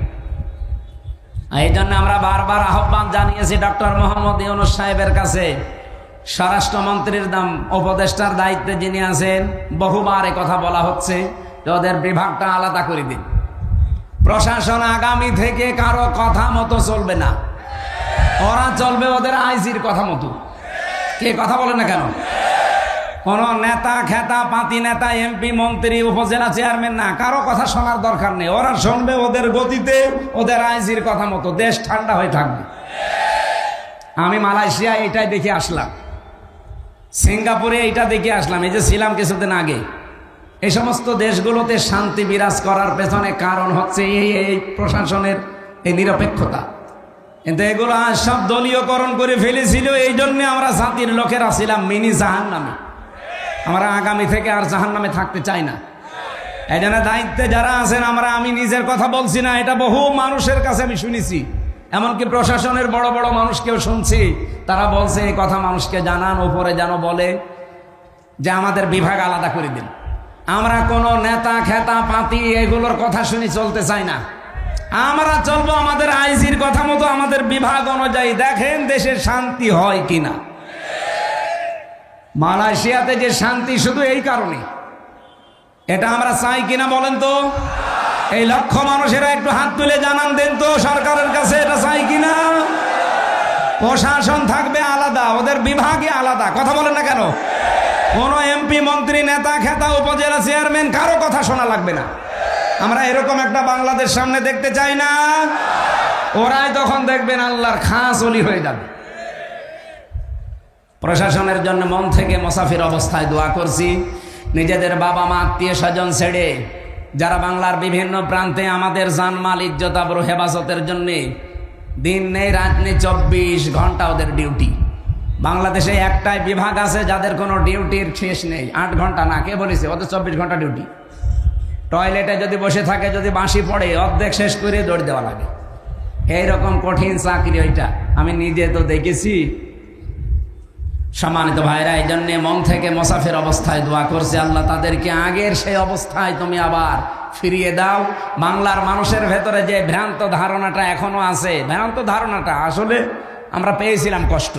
এই জন্য আমরা বারবার আহ্বান জানিয়েছি ডক্টর মোহাম্মদ ইউনূস সাহেবের কাছে, স্বরাষ্ট্রমন্ত্রীর উপদেষ্টার দায়িত্বে যিনি আছেন, বহুবার এ কথা বলা হচ্ছে যে ওদের বিভাগটা আলাদা করে দিন। প্রশাসন আগামী থেকে কারো কথা মতো চলবে না, ওরা চলবে ওদের আইজির কথা মতো। কে কথা বলে না কেন? কোন নেতা খেতা পাতি নেতা, এমপি, মন্ত্রী, উপজেলা চেয়ারম্যান না, কারো কথা শোনার দরকার নেই। ওরা শুনবে ওদের গতিতে, ওদের আইজির কথা মতো। দেশ ঠান্ডা হয়ে থাকবে। আমি মালয়েশিয়া এইটাই দেখে আসলাম, সিঙ্গাপুরে এইটা দেখে আসলাম, এই যে ছিলাম কিছুদিন আগে। এই সমস্ত দেশগুলোতে শান্তি বিরাজ করার পেছনে কারণ হচ্ছে এই প্রশাসনের এই নিরপেক্ষতা। কিন্তু এগুলো আজ সব দলীয়করণ করে ফেলেছিল। এই জন্য আমরা জাতির লোকেরা ছিলাম মিনি জাহান্নামে। আমরা আগামী থেকে আর জাহান্নামে থাকতে চাই না। এই জন্য দায়িত্বে যারা আছেন, আমি নিজের কথা বলছি না, এটা বহু মানুষের কাছে আমি শুনেছি, এমনকি প্রশাসনের বড় বড় মানুষকেও শুনছি, তারা বলছে এই কথা মানুষকে জানান, ওপরে যেন বলে যে আমাদের বিভাগ আলাদা করে দিন। আমরা কোনো নেতা খেতা পাতি এগুলোর কথা শুনি চলতে চাই না। আমরা চলবো আমাদের আইজির কথা মতো, আমাদের বিভাগ অনুযায়ী। দেখেন দেশে শান্তি হয় কিনা। মালয়েশিয়াতে যে শান্তি শুধু এই কারণে, এটা আমরা চাই কিনা বলেন তো? এই লক্ষ মানুষেরা একটু হাত তুলে জানান দেন তো সরকারের কাছে, এটা চাই কিনা? প্রশাসন থাকবে আলাদা, ওদের বিভাগে আলাদা। কথা বলেন না কেন? কোনো এমপি মন্ত্রী নেতা খেতা উপজেলা চেয়ারম্যান কারো কথা শোনা লাগবে না। আমরা এরকম একটা বাংলাদেশ সামনে দেখতে চাই না। ওরাই তখন দেখবেন আল্লাহর খাস ওলি হয়ে যাবে। প্রশাসনের জন্য মন থেকে মুসাফির অবস্থায় দোয়া করছি। নিজেদের বাবা মা আত্মীয় স্বজন ছেড়ে যারা বাংলার বিভিন্ন প্রান্তে আমাদের জানমাল ইজ্জত আবরু হেফাজতের জন্য দিন নেই রাত নেই 24 ঘন্টা ওদের ডিউটি। বাংলাদেশে একটাই বিভাগ আছে যাদের কোনো ডিউটির শেষ নেই, 8 ঘন্টা না, কে বলেছে? ওদের 24 ঘন্টা ডিউটি। টয়লেটে যদি বসে থাকে, যদি বাঁশি পড়ে, অর্ধেক শেষ করে দৌড় দেওয়া লাগে। এইরকম কঠিন চাকরি ওইটা, আমি নিজে তো দেখেছি। সম্মানিত ভাইরা, এই জন্যে মন থেকে মুসাফির অবস্থায় দোয়া করছে, আল্লাহ তাদেরকে আগের সেই অবস্থায় তুমি আবার ফিরিয়ে দাও। বাংলার মানুষের ভেতরে যে ভ্রান্ত ধারণাটা এখনো আছে, ভ্রান্ত ধারণাটা আসলে আমরা পেয়েছিলাম কষ্ট,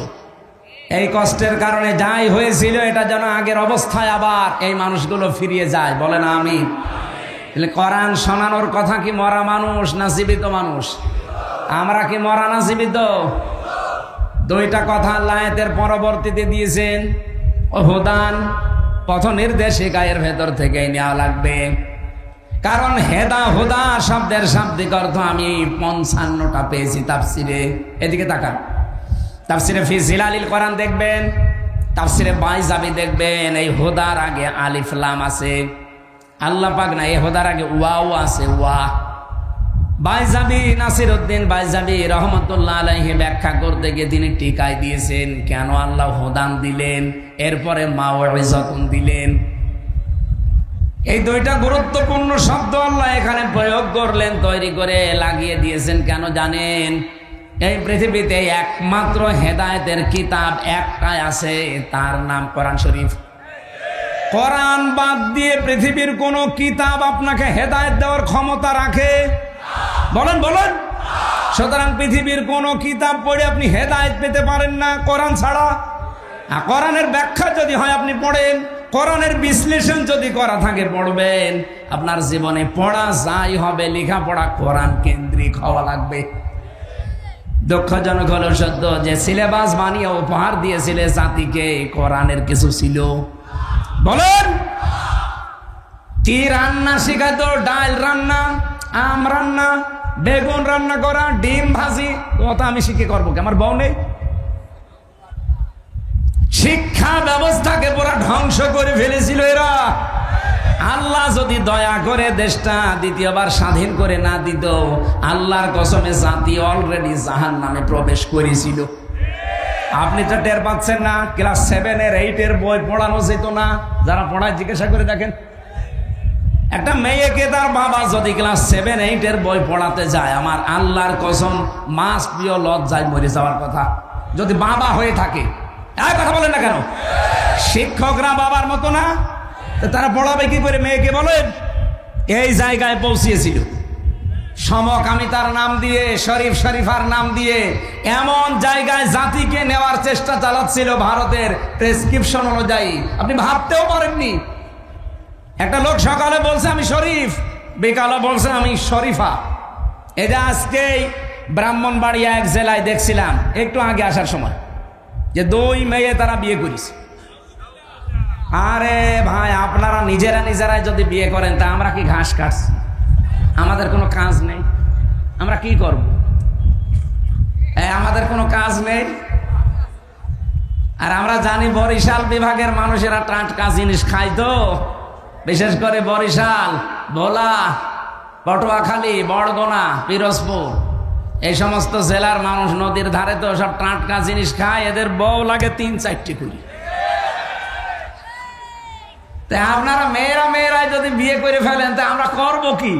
এই কষ্টের কারণে যাই হয়েছিল এটা যেন আগের অবস্থায় আবার এই মানুষগুলো ফিরিয়ে যায়। বলে না আমি? কোরআন শোনানোর কথা কি মরা মানুষ না জীবিত মানুষ? আমরা কি মরা না জীবিত? দুইটা কথা আল্লাহ আয়াতের পরবর্তীতে দিয়েছেন। হুদান, পথ নির্দেশিকা, এর ভেতর থেকে নেওয়া লাগবে। কারণ হেদা হুদা শব্দের শাব্দিক অর্থ আমি 55টা পেয়েছি তাফসিরে। এদিকে তাকান, তাফসিরে ফি জিলালিল কোরআন দেখবেন, তাফসিরে বাইজাবি দেখবেন, এই হুদার আগে আলিফ লাম আছে। আল্লাহ পাক না, এই হুদার আগে ওয়াও আছে, ওয়া। বাইজাবি নাসিরউদ্দিন বাইজাবি রহমতুল্লাহ আলাইহি ব্যাখ্যা করতে গিয়ে তিনি টিকায় দিয়েছেন কেন আল্লাহ হুদান দিলেন, এরপরে মাউইজাতুন দিলেন। এই দুইটা গুরুত্বপূর্ণ শব্দ আল্লাহ এখানে প্রয়োগ করলেন, তৈরি করে লাগিয়ে দিয়েছেন। কেন জানেন? এই পৃথিবীতে একমাত্র হেদায়েতের কিতাব একটাই আছে, তার নাম কোরআন শরীফ। কোরআন বাদ দিয়ে পৃথিবীর কোন কিতাব আপনাকে হেদায়েত দেওয়ার ক্ষমতা রাখে? বলেন বলেন। সুতরাং পৃথিবীর কোন কিতাব পড়ে আপনি হেদায়েত পেতে পারেন না কোরআন ছাড়া। কোরআনের ব্যাখ্যা যদি হয় আপনি পড়েন, কোরআনের বিশ্লেষণ যদি করা থাকে পড়বেন। আপনার জীবনে পড়া যাই হবে, লেখাপড়া কোরআন কেন্দ্রিক হওয়া লাগবে। দুঃখজনক হলো সত্য যে সিলেবাস বানিয়ে উপহার দিয়েছিলে জাতিকে, কোরআনের কিছু ছিল? বলেন। কি রান্না শিখাতো? ডাল রান্না, আম রান্না, বেগুন রান্না করা, ডিম ভাজি। ওটা আমি শিখে করবো কি? আমার বউ নেই? শিক্ষা ব্যবস্থাকে পুরো ধ্বংস করে ফেলেছিল এরা। আল্লাহ যদি দয়া করে দেশটা দ্বিতীয়বার স্বাধীন করে না দিত, আল্লাহর কসমে জাতি অলরেডি জাহান্নামে প্রবেশ করেছিল। আপনি তো টের পাচ্ছেন না? ক্লাস 7 এর 8 এর বই পড়ানো যেত না? যারা পড়ায় জিজ্ঞাসা করে দেখেন। একটা মেয়েকে তার বাবা যদি ক্লাস 7 8 এর বই পড়াতে যায়, আমার আল্লাহর কসম মাস প্রিয় লজ্জায় মরে যাওয়ার কথা যদি বাবা হয়ে থাকে। কথা বলেন না কেন? শিক্ষকরা বাবার মতো না? তারা পড়াবে কি করে মেয়েকে? বলেন। এই জায়গায় পৌঁছিয়েছিল সমকামিতার নাম দিয়ে, শরীফ শরীফার নাম দিয়ে এমন জায়গায় জাতিকে নেওয়ার চেষ্টা চালাচ্ছিল ভারতের প্রেসক্রিপশন অনুযায়ী। আপনি ভাবতেও পারেননি। একটা লোক সকালে বলছে আমি শরীফ, বিকালে বলছে আমি শরীফা। এটা আজকেই ব্রাহ্মণবাড়িয়া এক জেলায় দেখছিলাম একটু আগে আসার সময়, যে 2 মেয়ে তারা বিয়ে করেছে। আরে ভাই, আপনারা নিজেরাই যদি বিয়ে করেন, তা আমরা কি ঘাস কাটছি? আমাদের কোনো কাজ নেই, আমরা কি করব? আমাদের কোনো কাজ নেই। আর আমরা জানি বরিশাল বিভাগের মানুষেরা টাটকা জিনিস খায়, তো বিশেষ করে বরিশাল, ভোলা, পটুয়াখালী, বরগুনা, পিরোজপুর, এই সমস্ত জেলার মানুষ নদীর ধারে তো সব টাটকা জিনিস খায়, এদের বউ লাগে 3-4টি করে। তা আপনারা মেয়েরাই যদি বিয়ে করে ফেলেন তা আমরা করব কি?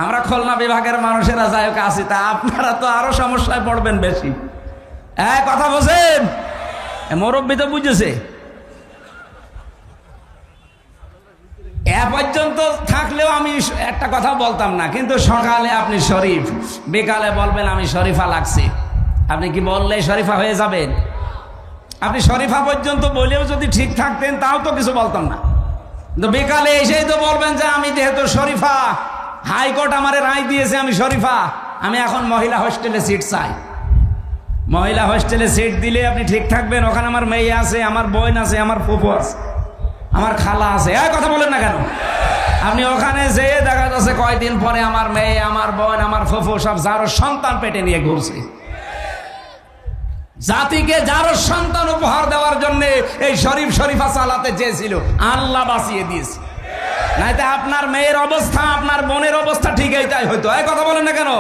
আমরা খুলনা বিভাগের মানুষেরা যাই হোক আছি, তা আপনারা তো আরো সমস্যায় পড়বেন বেশি। কথা বোঝেন? মুরব্বি তো বুঝেছে। এ পর্যন্ত থাকলেও আমি একটা কথা বলতাম না, কিন্তু সকালে আপনি শরীফ, বিকালে বলবেন আমি শরীফা লাগছে। আপনি কি বললে শরীফা হয়ে যাবেন? আপনি শরীফা পর্যন্ত বলেও যদি ঠিক থাকতেন তাও তো কিছু বলতাম না, কিন্তু বিকালে এসেই তো বলবেন যে আমি যেহেতু শরীফা, হাইকোর্ট আমারে রায় দিয়েছে আমি শরীফা, আমি এখন মহিলা হোস্টেলে সিট চাই। মহিলা হোস্টেলে সিট দিলে আপনি ঠিক থাকবেন? ওখানে আমার মেয়ে আছে, আমার বোন আছে, আমার ফুফু আছে, আমার খালা আছে। কথা বলেন না কেন? আপনি ওখানে যেয়ে দেখা যাচ্ছে কয়দিন পরে আমার মেয়ে, আমার বোন, আমার ফুফু সব যারো সন্তান পেটে নিয়ে ঘুরছে। জাতিকে যারো সন্তান উপহার দেওয়ার জন্য এই শরীফ শরীফা চালাতে চেয়েছিল, আল্লাহ বাঁচিয়ে দিয়েছে। নাইতে আপনার মেয়ের অবস্থা, আপনার বোনের অবস্থা ঠিক এইটাই হইতো। কথা বলেন না কেন?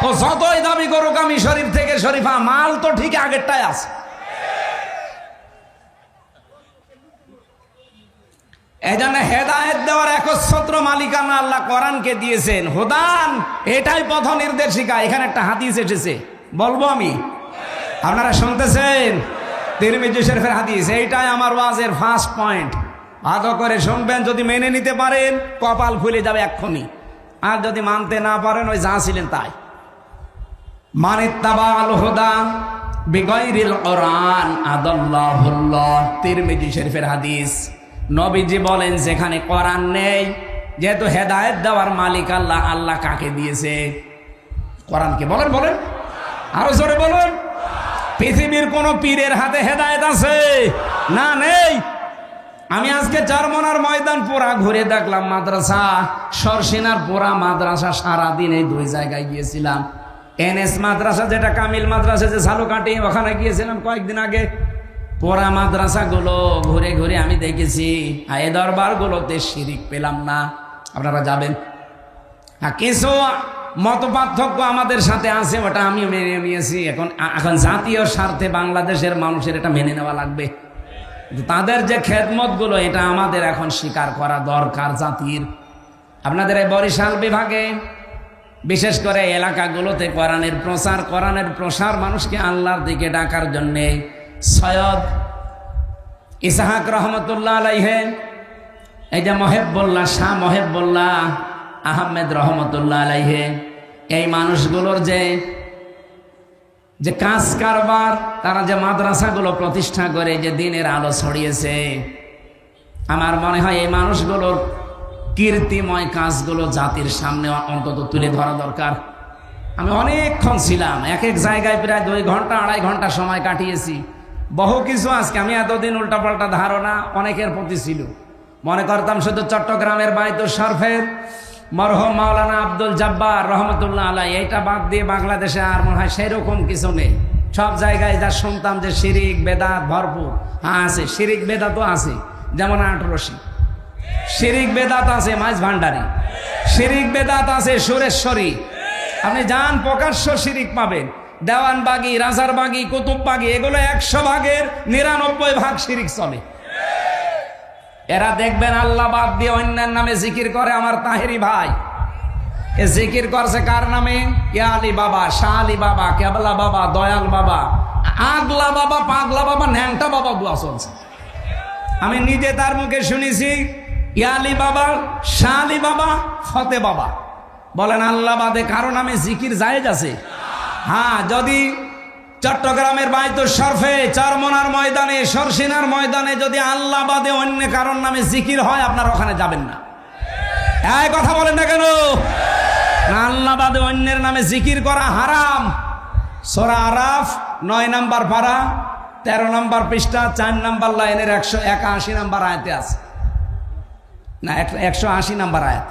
ও যতই দাবি করুক আমি শরীফ থেকে শরীফা, মাল তো ঠিক আগেরটাই আছে। এই জন্য হেদায়েত দেওয়ার একচ্ছত্র মালিকানা আল্লাহ কোরআনকে দিয়েছেন। হুদান, এটাই পথ নির্দেশিকা। এখানে একটা হাদিস এসেছে, বলবো আমি, আপনারা শুনতেছেন? তিরমিজি শরীফের হাদিস। এইটাই আমার ওয়াজের ফার্স্ট পয়েন্ট। ভালো করে শুনবেন, যদি মেনে নিতে পারেন কপাল খুলে যাবে এক্ষুনি, আর যদি মানতে না পারেন ওই যা ছিলেন তাই। মানিত্তাবাল হুদা বিগাইরিল কোরআন আদাল্লাহুল্লাহ, তিরমিজি শরীফের হাদিস। নবীজি বলেন যেখানে কোরআন নেই, যেহেতু হেদায়েত দেওয়ার মালিক আল্লাহ, আল্লাহ কাকে দিয়েছে? কোরআনকে। বলেন বলেন, আরো জোরে বলুন। পৃথিবীর কোন পীরের হাতে হেদায়েত আছে? না, নেই। আমি আজকে চারমোনার ময়দান পুরা ঘুরে দেখলাম, মাদ্রাসা সরসিনার পুরা মাদ্রাসা, সারাদিন এই 2 জায়গায় গিয়েছিলাম। এনএস মাদ্রাসা, যেটা কামিল মাদ্রাসা যে ঝালুকাঠি, ওখানে গিয়েছিলাম কয়েকদিন আগে। পুরা মাদ্রাসাগুলো ঘুরে ঘুরে আমি দেখেছি, এই দরবারগুলোতে শিরিক পেলাম না। আপনারা যাবেন। কিছু মত পার্থক্য আমাদের সাথে আছে, ওটা আমি মেনে নিয়েছি। এখন জাতীয় স্বার্থে বাংলাদেশের মানুষের এটা মেনে নেওয়া লাগবে। তাদের যে খেদমতগুলো, এটা আমাদের এখন স্বীকার করা দরকার জাতির। আপনাদের এই বরিশাল বিভাগে বিশেষ করে এলাকাগুলোতে কোরআনের প্রসার, মানুষকে আল্লাহর দিকে ডাকার জন্যে সৈয়দ ইসহাক রহমতুল্লাহ আলাইহে, এই যে মহেবুল্লাহ, শাহ মহেবুল্লাহ আহমেদ রহমতুল্লাহ আলাইহে, এই মানুষগুলোর যে কাজ কারবার, তারা যে মাদ্রাসাগুলো প্রতিষ্ঠা করে যে দিনের আলো ছড়িয়েছে, আমার মনে হয় এই মানুষগুলোর কীর্তিময় কাজগুলো জাতির সামনে অন্তত তুলে ধরা দরকার। আমি অনেকক্ষণ ছিলাম, এক এক জায়গায় প্রায় 2 ঘন্টা 2.5 ঘন্টা সময় কাটিয়েছি। বহু কিছু আজকে আমি এতদিন উল্টাপাল্টা ধারণা অনেকের প্রতি ছিল। মনে করতাম শুধু চট্টগ্রামের বায়তুল শরফের মরহুম মাওলানা আব্দুল জব্বার রহমতুল্লাহ আলাই, এইটা বাদ দিয়ে বাংলাদেশে আর মনে হয় সেরকম কিছু নেই। সব জায়গায় যা শুনতাম যে শিরিক বেদাত ভরপুর। হ্যাঁ আছে, শিরিক বেদাতও আছে, যেমন আটরশি শিরিক বেদাত আছে, মাঝ ভান্ডারি শিরিক বেদাত আছে, সুরেশ্বরী। আপনি যান প্রকাশ্য শিরিক পাবেন। দেওয়ানবাগি, রাজারবাগি, কুতুববাগি, এগুলো 100 ভাগের 99 ভাগ শিরিক চলে। এরা দেখবেন আল্লাহ বাদ দিয়ে অন্যের নামে জিকির করে। আমার তাহেরি ভাই এ জিকির করছে কার নামে? ইয়া আলী বাবা, শাহ আলী বাবা, কেবলা বাবা, দয়াল বাবা, আগলা বাবা, পাগলা বাবা, ন্যাংটা বাবা দোয়া চলছে। আমি নিজে তার মুখে শুনেছি ইয়া আলী বাবা, শাহ আলী বাবা, ফতে বাবা। বলেন আল্লাহ বাদে কারো নামে জিকির জায়েজ আছে? হ্যাঁ, যদি চট্টগ্রামের বায়তুল শরফে, চারমোনার ময়দানে, সরসিনার ময়দানে যদি আল্লাহ বাদে অন্য কারোর নামে জিকির হয়, আপনারা ওখানে যাবেন না। এই কথা বলেন না কেন? না, আল্লাহ বাদে অন্যের নামে জিকির করা হারাম। সূরা আরাফ 9 নম্বর পারা 13 নম্বর পৃষ্ঠা 4 নম্বর লাইনের 181 নম্বর আয়াতে আছে, না 180 নম্বর আয়াত।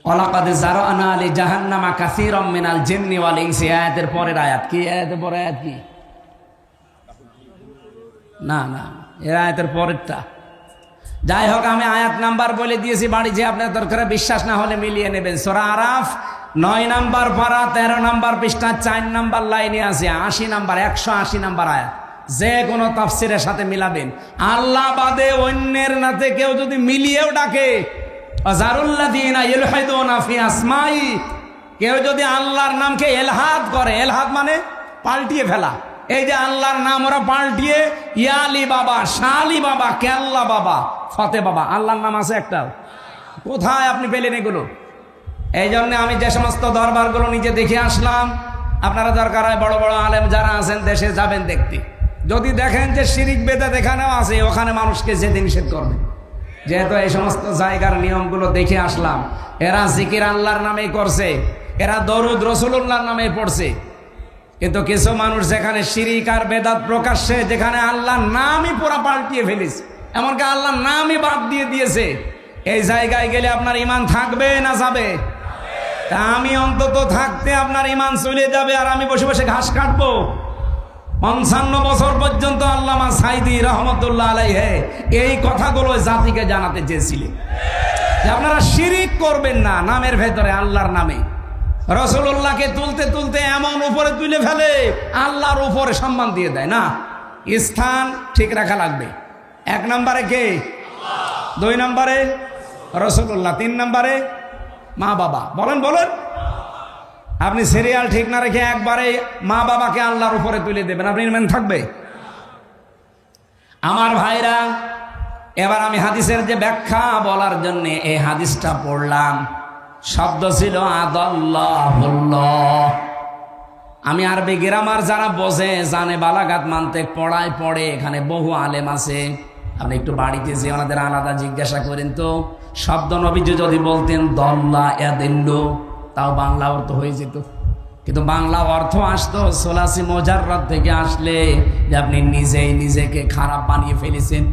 ওয়ালাকাদ যারানা লি জাহান্নামা কাসীরাম মিনাল জিন্নি ওয়াল ইনসি, আয়াতের পরের আয়াত কি? আয়াতের পরের আয়াত কি? না, এর আয়াতের পরেরটা। যাই হোক, আমি আয়াত নাম্বার বলে দিয়েছি বাড়ি যে আপনার দরকার বিশ্বাস না হলে মিলিয়ে নেবেন। সূরা আরাফ 9 নাম্বার পারা 13 নাম্বার পৃষ্ঠা 4 নাম্বার লাইনে আছে 80 নাম্বার 180 নাম্বার আয়াত। যে কোনো তাফসিরের সাথে মিলাবেন। আল্লাহ বাদে অন্যের নাতে কেউ যদি মিলিয়েও ডাকে, আযারুল্লাযীনা ইলহাদুনা ফি আসমাই, কেউ যদি আল্লাহর নামকে এলহাদ করে, এলহাদ মানে পাল্টিয়ে ফেলা, এই যে আল্লাহর নাম ওরা পাল্টিয়ে ইয়ালি বাবা, শালি বাবা, কেল্লা বাবা, ফতে বাবা, আল্লাহর নাম আছে একটা? কোথায় আপনি পেলেন এগুলো? এই জন্য আমি যে সমস্ত দরবারগুলো নিজে দেখে আসলাম, আপনারা দরকার হয় বড় বড় আলেম যারা আছেন দেশে যাবেন দেখতে। যদি দেখেন যে শিরিক বেদাত এখানেও আছে, ওখানে মানুষকে যেতে নিষেধ করবে। যেহেতু এই সমস্ত জায়গার নিয়মগুলো দেখে আসলাম, এরা জিকির আল্লাহর নামেই করছে, এরা দরুদ রাসূলুল্লাহর নামে পড়ছে। কিন্তু কিছু মানুষ যেখানে শিরিক আর বেদাত প্রকাশ্যে, যেখানে আল্লাহর নামই পুরা পাল্টিয়ে ফেলিস, এমনকি আল্লাহর নামই বাদ দিয়ে দিয়েছে, এই জায়গায় গেলে আপনার ঈমান থাকবে না যাবে? তা আমি অন্তত থাকতে আপনার ঈমান চলে যাবে, আর আমি বসে বসে ঘাস কাটবো? 55 বছর পর্যন্ত আল্লামা সাইদি রহমতুল্লাহ আলাইহি এই কথাগুলো জাতিকে জানাতে চেয়েছিলেন যে আপনারা শিরিক করবেন না নামের ভেতরে, আল্লাহর নামে। রাসূলুল্লাহকে তুলতে তুলতে এমন উপরে তুলে ফেলে, আল্লাহর উপরে সম্মান দিয়ে দেয় না। স্থান ঠিক রাখা লাগবে। 1 নম্বরে কে? 2 নম্বরে রাসূলুল্লাহ, 3 নম্বরে মা বাবা। বলেন বলেন, আপনি সিরিয়াল ঠিক না রেখে একবারে মা বাবাকে আল্লাহর উপরে তুলে দেবেন, আপনি ইমান থাকবে? আমার ভাইরা, এবার আমি হাদিসের যে ব্যাখ্যা বলার জন্য এই হাদিসটা পড়লাম, শব্দ ছিল আদাল্লাহুল্লাহ। আমি আরবি গ্রামার যারা বোঝে, জানে, বালাগাত মানতে পড়ায় পড়ে, এখানে বহু আলেম আছে। আপনি একটু বাড়িতে যে ওনাদের আলাদা জিজ্ঞাসা করেন তো, শব্দ নবীজি যদি বলতেন দল্লা ইয়াদিল্লু, তাও বাংলা অর্থ হয়ে যেত। কিন্তু বাংলা অর্থ আসতো সোলাসি মোজাররদ থেকে আসলে যে আপনি নিজেই নিজেকে খারাপ বানিয়ে ফেলেছেন।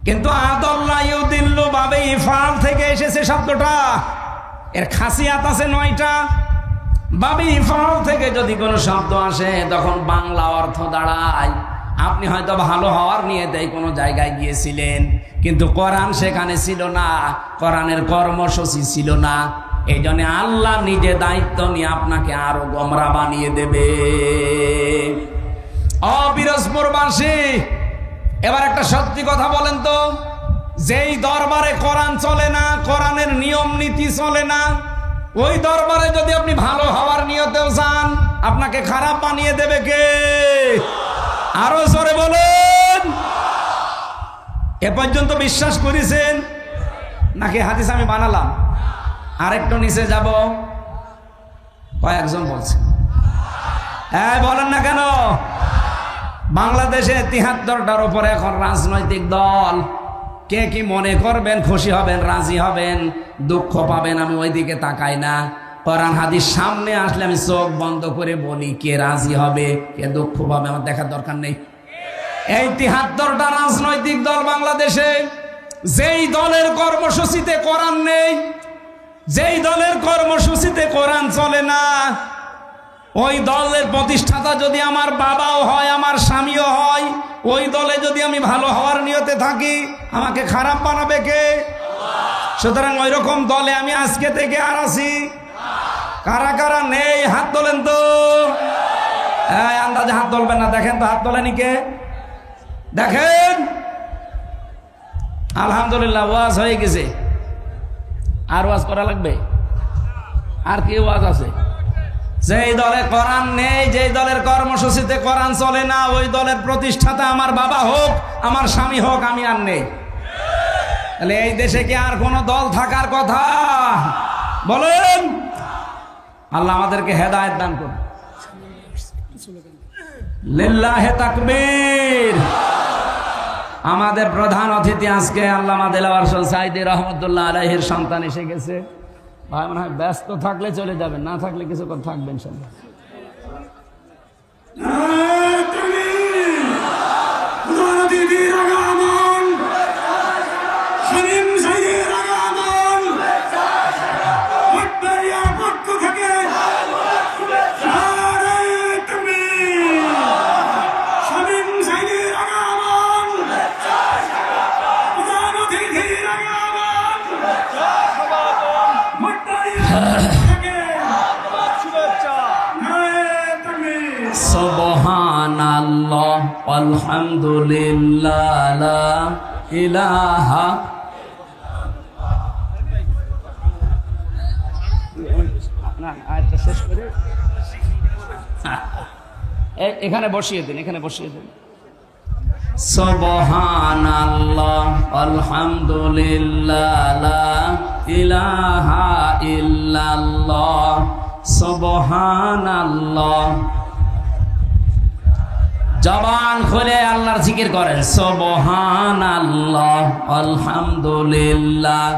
কিন্তু আদাল্লা ইউদিল্লু বাবে ইফআল থেকে এসেছে শব্দটা, এর খাসিয়াত আছে 9টা। বাবে ইফআল থেকে যদি কোনো শব্দ আসে তখন বাংলা অর্থ দাঁড়ায় আপনি হয়তো ভালো হওয়ার নিয়তে কোনো জায়গায় গিয়েছিলেন, কিন্তু কোরআন সেখানে ছিল না, কোরআনের কর্মসূচি ছিল না। এই জন্য আল্লাহ নিজে দায়িত্ব নিয়ে আপনাকে আরো গোমরা বানিয়ে দেবে। পিরোজপুরবাসী, এবার একটা সত্যি কথা বলেন তো, যেই দরবারে কোরআন চলে না, কোরআনের নিয়ম নীতি চলে না, ওই দরবারে যদি আপনি ভালো হওয়ার নিয়তেও যান, আপনাকে খারাপ বানিয়ে দেবে কে? আরো জোরে বলেন। এ পর্যন্ত বিশ্বাস করেছেন নাকি হাদিস আমি বানালাম? আরেকটু নিচে যাব, কয়েকজন বলছে, হ্যাঁ বলেন না কেন? বাংলাদেশে 73টার উপরে এখন রাজনৈতিক দল। কে কি মনে করবেন, খুশি হবেন, রাজি হবেন, দুঃখ পাবেন, আমি ওইদিকে তাকাই না। কোরআন হাদিস সামনে আসলে আমি চোখ বন্ধ করে বলি, কে রাজি হবে, কে দুঃখ পাবে, আমার দেখার দরকার নেই। এই 73টা রাজনৈতিক দল বাংলাদেশে, যেই দলের কর্মসূচিতে কোরআন নেই, যেই দলের কর্মসূচিতে কোরআন চলে না, ওই দলের প্রতিষ্ঠাতা যদি আমার বাবাও হয়, আমার স্বামীও হয়, ওই দলে যদি আমি ভালো হওয়ার নিয়তে থাকি, আমাকে খারাপ বানাবে কে? সুতরাং ওই রকম দলে আমি আজকে থেকে আর আছি। কারা কারা নেই হাত তোলেন তো। আন্দাজে হাত তুলবেন না, দেখেন তো হাত তোলেনি কে, দেখেন। আলহামদুলিল্লাহ, ওয়াজ হয়ে গেছে। আর ওয়াজ করা লাগবে? আর কি ওয়াজ আছে? যেই দলে কোরআন নেই, যেই দলের কর্মসূচিতে কোরআন চলে না, ওই দলের প্রতিষ্ঠাতা আমার বাবা হোক, আমার স্বামী হোক, আমি আর নেই। তাহলে এই দেশে কি আর কোনো দল থাকার কথা? বলেন। আল্লাহ আমাদেরকে হেদায়েত দান করুন। লিল্লাহে তাকবীর। আমাদের প্রধান অতিথি আজকে আল্লামা দেলাওয়ার হোসেন সাইদি রহমতুল্লাহ আলাইহির সন্তান এসে গেছে। ভাই মনে হয় ব্যস্ত থাকলে চলে যাবেন, না থাকলে কিছু কথা থাকবেন সঙ্গে। আলহামদুলিল্লাহ লা ইলাহা শেষ করে এখানে বসিয়ে দিন, এখানে বসিয়ে দিন। সুবহানাল্লাহ আলহামদুলিল্লাহ লা ইলাহা ইল্লাল্লাহ সুবহানাল্লাহ। জবান খুলে আল্লাহর জিকির করেন, সুবহানাল্লাহ আলহামদুলিল্লাহ।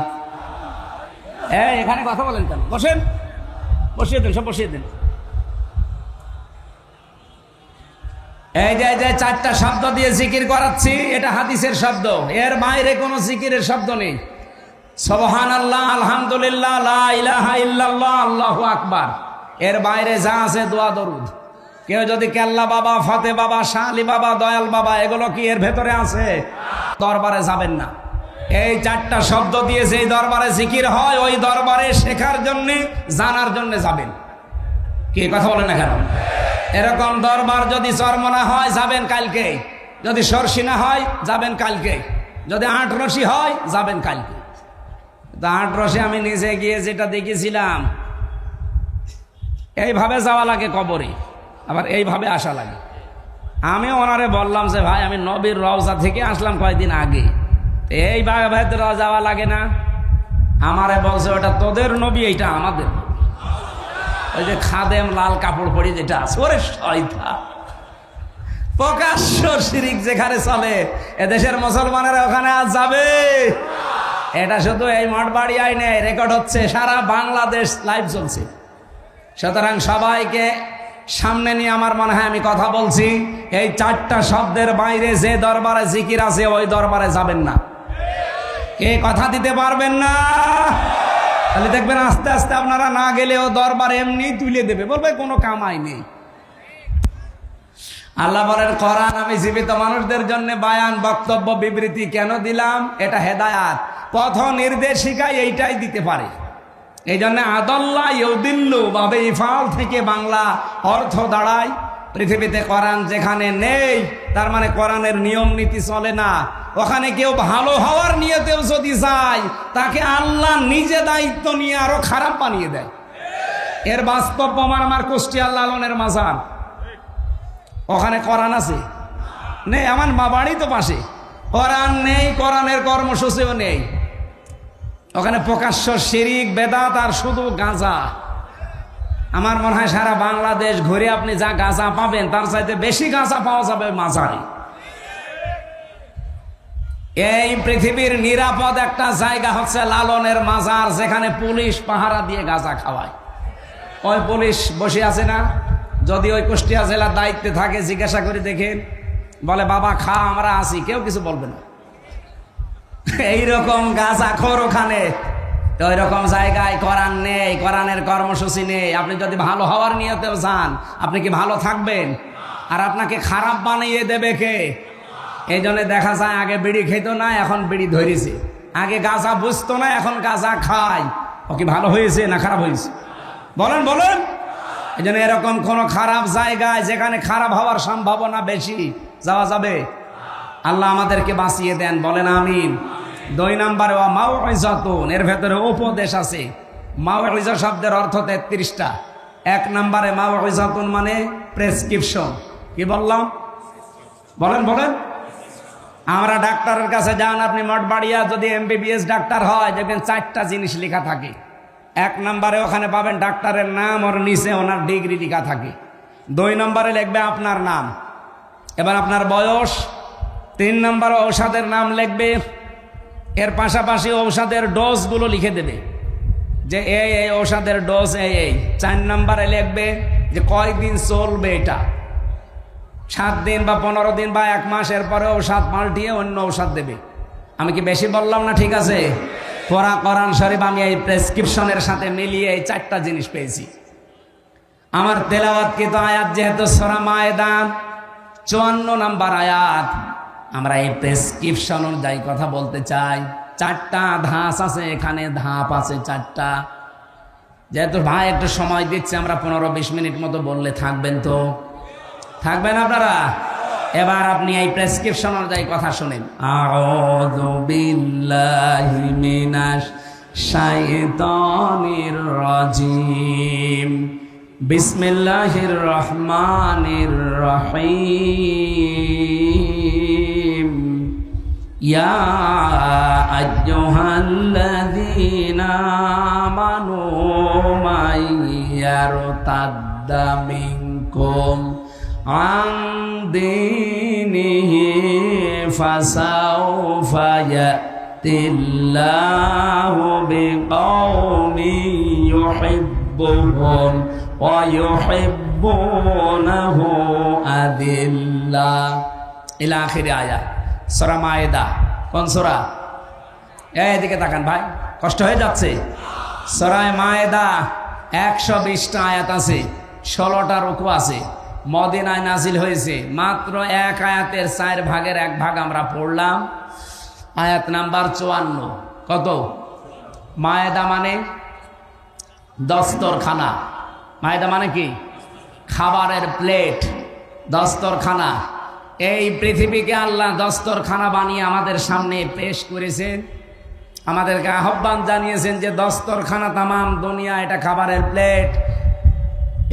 এখানে কথা বলেন কেন? বসেন, বসিয়ে দিন, সব বসিয়ে দিন। এই যে চারটা শব্দ দিয়ে জিকির করাচ্ছি, এটা হাদিসের শব্দ, এর বাইরে কোনো জিকিরের শব্দ নেই। সুবহানাল্লাহ আলহামদুলিল্লাহ লা ইলাহা ইল্লাল্লাহ আল্লাহু আকবার, এর বাইরে যা আছে দোয়া দরুদ। কেউ যদি কেল্লা বাবা, ফতে বাবা, শালি বাবা, দয়াল বাবা, এগুলো কি এর ভেতরে আছে? দরবারে যাবেন না। এই চারটা শব্দ দিয়ে যেই দরবারে জিকির হয়, ওই দরবারে শেখার জন্য, জানার জন্য যাবেন। কি কথা বলেন না কেন? এরকম দরবার যদি চরমনা হয় যাবেন কালকে, যদি সরসিনা হয় যাবেন কালকে, যদি আটরসি হয় যাবেন কালকে। আটরসি আমি নিজে গিয়ে যেটা দেখেছিলাম, এইভাবে যাওয়া লাগে কবরে, আবার এইভাবে আসা লাগে। আমি ওনারে বললাম যে ভাই আমি নবীর রওজা থেকে আসলাম কয়েকদিন আগে, এইভাবে ভেতরে যাওয়া লাগে না? আমারে বলছে ওটা তোদের নবী, এইটা আমাদের। ওই যে খাদেম লাল কাপড় পরি যেটা আছে, ওরে শয়তান, প্রকাশ্য শিরিক যেখানে চলে, এদেশের মুসলমানেরা ওখানে আজ যাবে? এটা শুধু এই মঠবাড়িয়ায় নেই, রেকর্ড হচ্ছে, সারা বাংলাদেশ লাইভ চলছে। সুতরাং সবাইকে সামনে নিয়ে আমার মনে হয় আমি কথা বলছি, এই চারটা শব্দের বাইরে যে দরবারে জিকির আছে ওই দরবারে যাবেন না। কে কথা দিতে পারবেন না? তাহলে দেখবেন আস্তে আস্তে আপনারা না গেলেও দরবার এমনি তুলে দেবে, বলবে কোনো কামাই নেই। আল্লাহ বলেন কোরআন আমি জীবিত মানুষদের জন্য বায়ান, বক্তব্য, বিবৃতি কেন দিলাম? এটা হেদায়াত, পথ নির্দেশিকা এইটাই দিতে পারে। এই জন্য আদাল্লাহ ইউদিল্লু বাবে ইফাল থেকে বাংলা অর্থ দাঁড়ায়, পৃথিবীতে কোরআন যেখানে নেই তার মানে কোরআনের নিয়ম নীতি চলে না। ওখানে কেউ ভালো হওয়ার নিয়তেও যদি যায়, তাকে আল্লাহ নিজে দায়িত্ব নিয়ে আরো খারাপ বানিয়ে দেয়। এর বাস্তব প্রমাণ আমার কুষ্টিয়া লালনের মাজার, ওখানে কোরআন আছে নেই? আমার মা বাড়ি তো পাশে, কোরআন নেই, কোরআনের কর্মসূচিও নেই। ওখানে প্রকাশ্য শিরিক, বেদাত আর শুধু গাঁজা। আমার মনে হয় সারা বাংলাদেশ ঘুরে আপনি যা গাঁজা পাবেন তার চাইতে বেশি গাঁজা পাওয়া যাবে মাজারে। এই পৃথিবীর নিরাপদ একটা জায়গা হচ্ছে লালনের মাজার, যেখানে পুলিশ পাহারা দিয়ে গাঁজা খাওয়ায়। ওই পুলিশ বসে আছে না, যদি ওই কুষ্টিয়া জেলার দায়িত্বে থাকে জিজ্ঞাসা করে দেখেন, বলে বাবা খা, আমরা আছি, কেউ কিছু বলবে না। এইরকম গাঁজাখোর ওখানে। তো ওই রকম জায়গায় কোরআন নেই, কোরআনের কর্মসূচি নেই। আপনি যদি ভালো হওয়ার নিয়তেও যান, আপনি কি ভালো থাকবেন? আর আপনাকে খারাপ বানিয়ে দেবে কে? এই জন্য দেখা যায় আগে বিড়ি খেত না, এখন বিড়ি ধরেছে। আগে গাঁজা বুঝতো না, এখন গাঁজা খায়। ও কি ভালো হয়েছে না খারাপ হয়েছে? বলেন বলেন। এই জন্য এরকম কোন খারাপ জায়গায় যেখানে খারাপ হওয়ার সম্ভাবনা বেশি যাওয়া যাবে? আল্লাহ আমাদেরকে বাঁচিয়ে দেন, বলেন আমিন। 2 নম্বরে ওয়া মাউইজাতুন, এর ভেতরে উপদেশ আছে। মাউইজা শব্দের অর্থ 33টা। 1 নম্বরে মাউইজাতুন মানে প্রেসক্রিপশন। কি বললাম? বলেন বলেন। আমরা ডাক্তারের কাছে যান, আপনি মঠবাড়িয়া যদি MBBS ডাক্তার হয়, দেখবেন 4টা জিনিস লেখা থাকে। 1 নম্বরে ওখানে পাবেন ডাক্তারের নাম, ওর নিচে ওনার ডিগ্রি লেখা থাকে। 2 নম্বরে লিখবে আপনার নাম, এবার আপনার বয়স। 3 নম্বরে ঔষধের নাম লিখবে, এর পাশাপাশি ঔষধের ডোজগুলো লিখে দেবে, যে এই ঔষধের ডোজ এই। 4 নম্বরে লিখবে যে কয়দিন চলবে এটা, 7 দিন বা 15 দিন বা 1 মাস, এরপরে ঔষধ পাল্টিয়ে অন্য ঔষধ দেবে। আমি কি বেশি বললাম না? ঠিক আছে। পড়া কোরআন শরীফ আমি এই প্রেসক্রিপশনের সাথে মিলিয়ে এই 4টা জিনিস পেয়েছি। আমার তেলাওয়াতকৃত আয়াত যেহেতু সূরা মায়েদা 54 নম্বর আয়াত, আমরা এই প্রেসক্রিপশন অনুযায়ী কথা বলতে চাই। 4টা ধাপ আছে এখানে, ধাপ আছে 4টা। যেহেতু ভাই একটু সময় দিচ্ছে, আমরা 15-20 মিনিট মতো বললে থাকবেন তো? থাকবেন আপনারা? এবার আপনি এই প্রেসক্রিপশন অনুযায়ী কথা শুনেন। আউযু বিল্লাহি মিনাশ শাইতানির রাজিম, বিসমিল্লাহির রহমানির রহিম। ইয়া আইয়ুহাল্লাযীনা আমানু মাইয়ারতাদ্দা মিনকুম আন দীনিহি ফাসাউফা ইয়াতিল্লাহু বিকওমিন ইউহিব্বুহুম ওয়া ইউহিব্বুনাহু আযিল্লাহ ইলা আখির আয়াত। সূরা মায়েদা। কোন সূরা? এদিকে তাকান ভাই, কষ্ট হয়ে যাচ্ছে। সূরা মায়েদা 120টা আয়াত আছে, 16টা রুকু আছে। মদিনায় নাজিল হয়েছে। মাত্র এক আয়াতের 4 ভাগের 1 ভাগ আমরা পড়লাম। আয়াত নাম্বার 54। কত? মায়েদা মানে দস্তরখানা। মায়েদা মানে কি? খাবারের প্লেট, দস্তরখানা। এই পৃথিবীকে আল্লাহ দস্তরখানা বানিয়ে আমাদের সামনে পেশ করেছেন, আমাদেরকে আহ্বান জানিয়েছেন যে দস্তরখানা তামাম দুনিয়া এটা খাবারের প্লেট।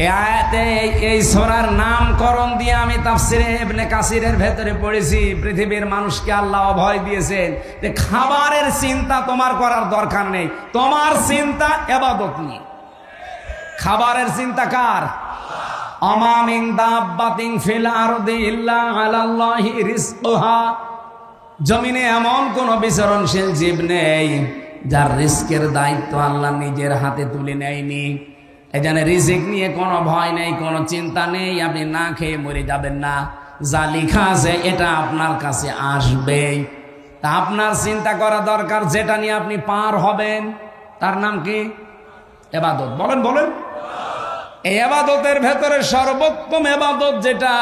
এই আয়াতে এই সূরার নামকরণ দিয়ে আমি তাফসিরে ইবনে কাসিরের ভেতরে পড়েছি, পৃথিবীর মানুষকে আল্লাহ অভয় দিয়েছেন যে খাবারের চিন্তা তোমার করার দরকার নেই, তোমার চিন্তা ইবাদত নিয়ে। খাবারের চিন্তা কার? আমা মিন দাব্বাতিন ফিল আরদি ইল্লা আলাল্লাহি রিজকুহা। জমিনে এমন কোন বিচরণশীল জীব নেই যার রিস্কের দায়িত্ব আল্লাহ নিজের হাতে তুলে নেয়নি। এখানে রিজিক নিয়ে কোনো ভয় নেই, কোনো চিন্তা নেই। আপনি না খেয়ে মরে যাবেন না, যা লেখা আছে এটা আপনার কাছে আসবেই। তা আপনার চিন্তা করা দরকার যেটা নিয়ে আপনি পার হবেন, তার নাম কি? ইবাদত। বলেন বলেন। এই ইবাদতের ভেতরে সর্বোত্তম ইবাদত যেটা,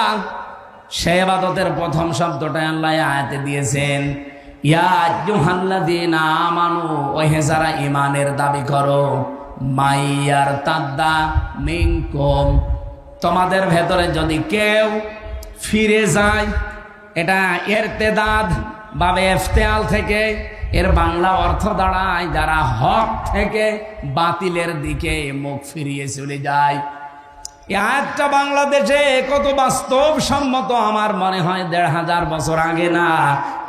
সেই ইবাদতের প্রথম শব্দটা আল্লাহ আয়াতে দিয়েছেন, ইয়া আইয়ুহাল্লাযীনা আমানু, ওহে যারা ঈমানের দাবি করো, মাইয়ারতাদ্দা মিনকুম, তোমাদের ভেতরে যদি কেউ ফিরে যায়। এটা ইরতেদাদ বাবে ইফতিআল থেকে, এর বাংলা অর্থ দাঁড়ায় যারা হক থেকে বাতিলের দিকে মুখ ফিরিয়ে চলে যায়। এই আয়াতটা বাংলাদেশে কত বাস্তবসম্মত আমার মনে হয় 1500 বছর আগে না,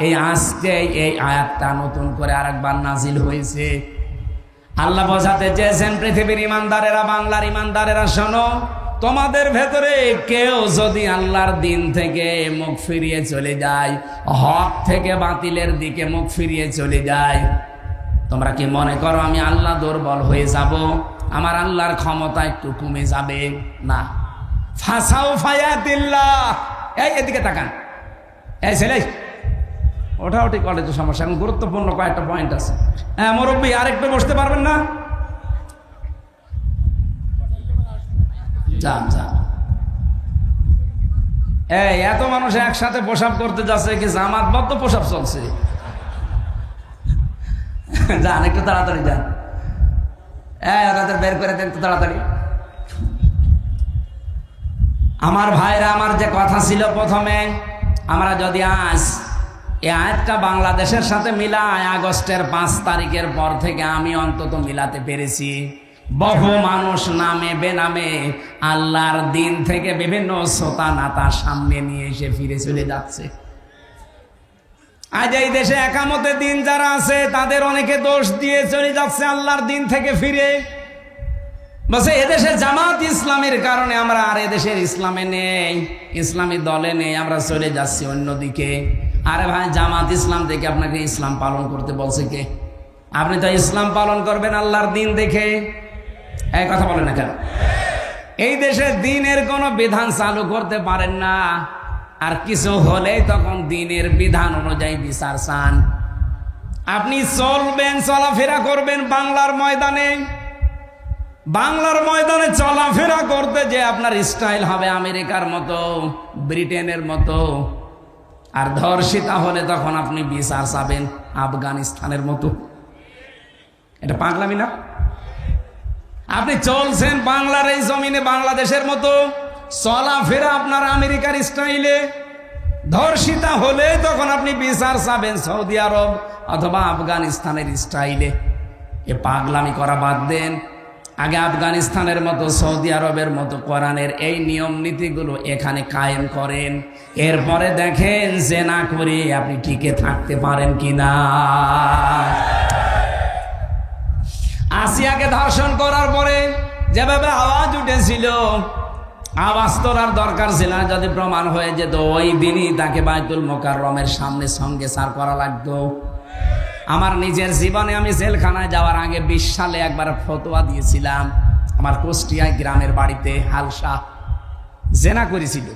এই আজকে এই আয়াতটা নতুন করে আরেকবার নাজিল হয়েছে। আল্লাহ বোঝাতে চেয়েছেন পৃথিবীর ইমানদারেরা, বাংলার ইমানদারেরা, শোনো, তোমাদের ভেতরে কেউ যদি আল্লাহর দিন থেকে মুখ ফিরিয়ে চলে যায়, হক থেকে বাতিলের দিকে মুখ ফিরিয়ে চলে যায়, তোমরা কি মনে করো আমি আল্লাহ দুর্বল হয়ে যাব, আমার আল্লাহর ক্ষমতা একটু কমে যাবে? না। ফাসাউফা ইয়াতিল্লাহ। এই এদিকে তাকান, এই ছেলে ওঠাও, ঠিক কলেজ সমস্যা, এখন গুরুত্বপূর্ণ কয়েকটা পয়েন্ট আছে। হ্যাঁ মুরব্বী, আরেকটু বসতে পারবেন না? যান যান। এই এত মানুষ একসাথে প্রসাব করতে যাচ্ছে, কি জামাতবদ্ধ প্রসাব চলছে? যান একটু তাড়াতাড়ি যান। ওনাদের বের করে দেন তো তাড়াতাড়ি। আমার ভাইরা, আমার যে কথা ছিল প্রথমে, আমরা যদি আজ এই আয়াতটা বাংলাদেশের সাথে মিলায়, আগস্টের 5 তারিখের পর থেকে আমি অন্তত মিলাতে পেরেছি। বহু মানুষ নামে বেনামে আল্লাহর দিন থেকে বিভিন্ন সোতা নাতা সামনে নিয়ে এসে ফিরে চলে যাচ্ছে। আজ এই দেশে একামতের দিন যারা আছে তাদের অনেকে দোষ দিয়ে চলে যাচ্ছে আল্লাহর দিন থেকে ফিরে। বলছে এদেশে জামাত ইসলামের কারণে আমরা আর এদেশের ইসলামে নেই, ইসলামী দলে নেই, আমরা চলে যাচ্ছি অন্যদিকে। আরে ভাই, জামাত ইসলাম থেকে আপনাকে ইসলাম পালন করতে বলছে কে? আপনি তো ইসলাম পালন করবেন আল্লাহর দিন দেখে। এই কথা বলেন না কেন? এই দেশে দিনের কোনো বিধান চালু করতে পারেন না, আর কিছু হলেই তখন দিনের বিধান অনুযায়ী বিচার চান। আপনি চলবেন, চলাফেরা করবেন বাংলার ময়দানে, বাংলার ময়দানে চলাফেরা করতে যে আপনার স্টাইল হবে আমেরিকার মতো, ব্রিটেনের মতো, আর ধর্ষিতা হলে তখন আপনি বিচার চাবেন আফগানিস্তানের মতো। এটা পাগলামি না? আপনি চলছেন বাংলার এই জমিনে বাংলাদেশের মতো, চলাফেরা আপনার আমেরিকার স্টাইলে। ধর্ষিতা হলে তখন আপনি বিচার চাবেন সৌদি আরব অথবা আফগানিস্তানের স্টাইলে। এ পাগলামি করা বাদ দেন। আগে আফগানিস্তানের মতো সৌদি আরবের মতো কোরআনের এই নিয়ম নীতিগুলো এখানে কায়েম করেন, এরপরে দেখেন যে না করে আপনি টিকে থাকতে পারেন কিনা। আসিয়াকে ধর্ষণ করার পরে যেভাবে আওয়াজ উঠেছিল, আওয়াজ তোলার দরকার ছিল না। যদি প্রমাণ হয়ে যেত ওই দিনই তাকে বাইতুল মোকাররমের সামনে সঙ্গে সার করা লাগতো। আমার নিজের জীবনে আমি জেলখানায় যাওয়ার আগে 20 সালে একবার ফতোয়া দিয়েছিলাম। আমার কুষ্টিয়ায় গ্রামের বাড়িতে হালসা জেনা করেছিল,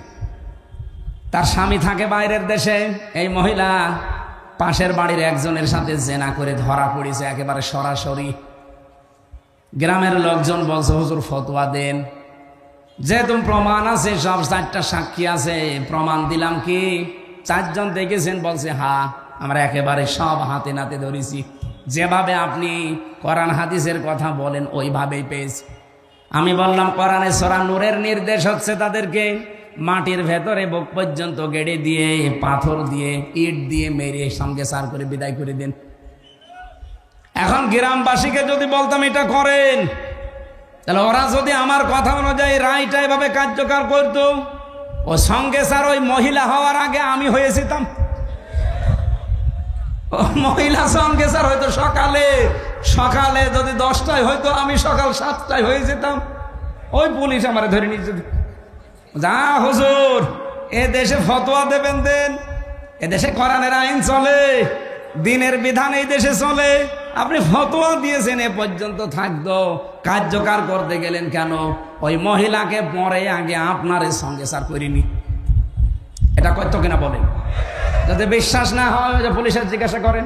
তার স্বামী থাকে বাইরের দেশে। এই মহিলা পাশের বাড়ির একজনের সাথে জেনা করে ধরা পড়েছে একেবারে সরাসরি। গ্রামের লোকজন বলছে হুজুর ফতোয়া দেন, যেহেতু প্রমাণ আছে, সব 4টা সাক্ষী আছে, প্রমাণ দিলাম কি 4 জন দেখেছেন? বলছে হ্যাঁ, আমরা একেবারে সব হাতে নাতে ধরেছি, যেভাবে আপনি কোরআন হাদিসের কথা বলেন ওইভাবেই পেয়েছি। আমি বললাম কোরআনে সূরা নূরের নির্দেশ হচ্ছে তাদেরকে মাটির ভেতরে বুক পর্যন্ত গেড়ে দিয়ে, পাথর দিয়ে, ইট দিয়ে মেরে সঙ্গে সার করে বিদায় করে দেন। এখন গ্রামবাসীকে যদি বলতাম এটা করেন, তাহলে ওরা যদি আমার কথা অনুযায়ী রায়টা এভাবে কার্যকর করতো, ও সঙ্গে স্যার ওই মহিলা হওয়ার আগে আমি হয়ে যেতাম। ও মহিলা সঙ্গে স্যার হয়তো সকালে যদি 10টায় হয়তো আমি সকাল 7টায় হয়ে যেতাম। ওই পুলিশ আমার ধরে নিয়ে যেত। যা হুজুর, এ দেশে ফতোয়া দেবেন দেন, এ দেশে কোরআনের আইন চলে, দিনের বিধান এই দেশে চলে। আপনি ফতোয়া দিয়েছেন, এ পর্যন্ত থাকতো, কার্যকর করতে গেলেন কেন? ওই মহিলাকে পরে আগে আপনার সঙ্গে সার করিনি। এটা করতো কিনা বলেন? যদি বিশ্বাস না হয় যে পুলিশের জিজ্ঞাসা করেন,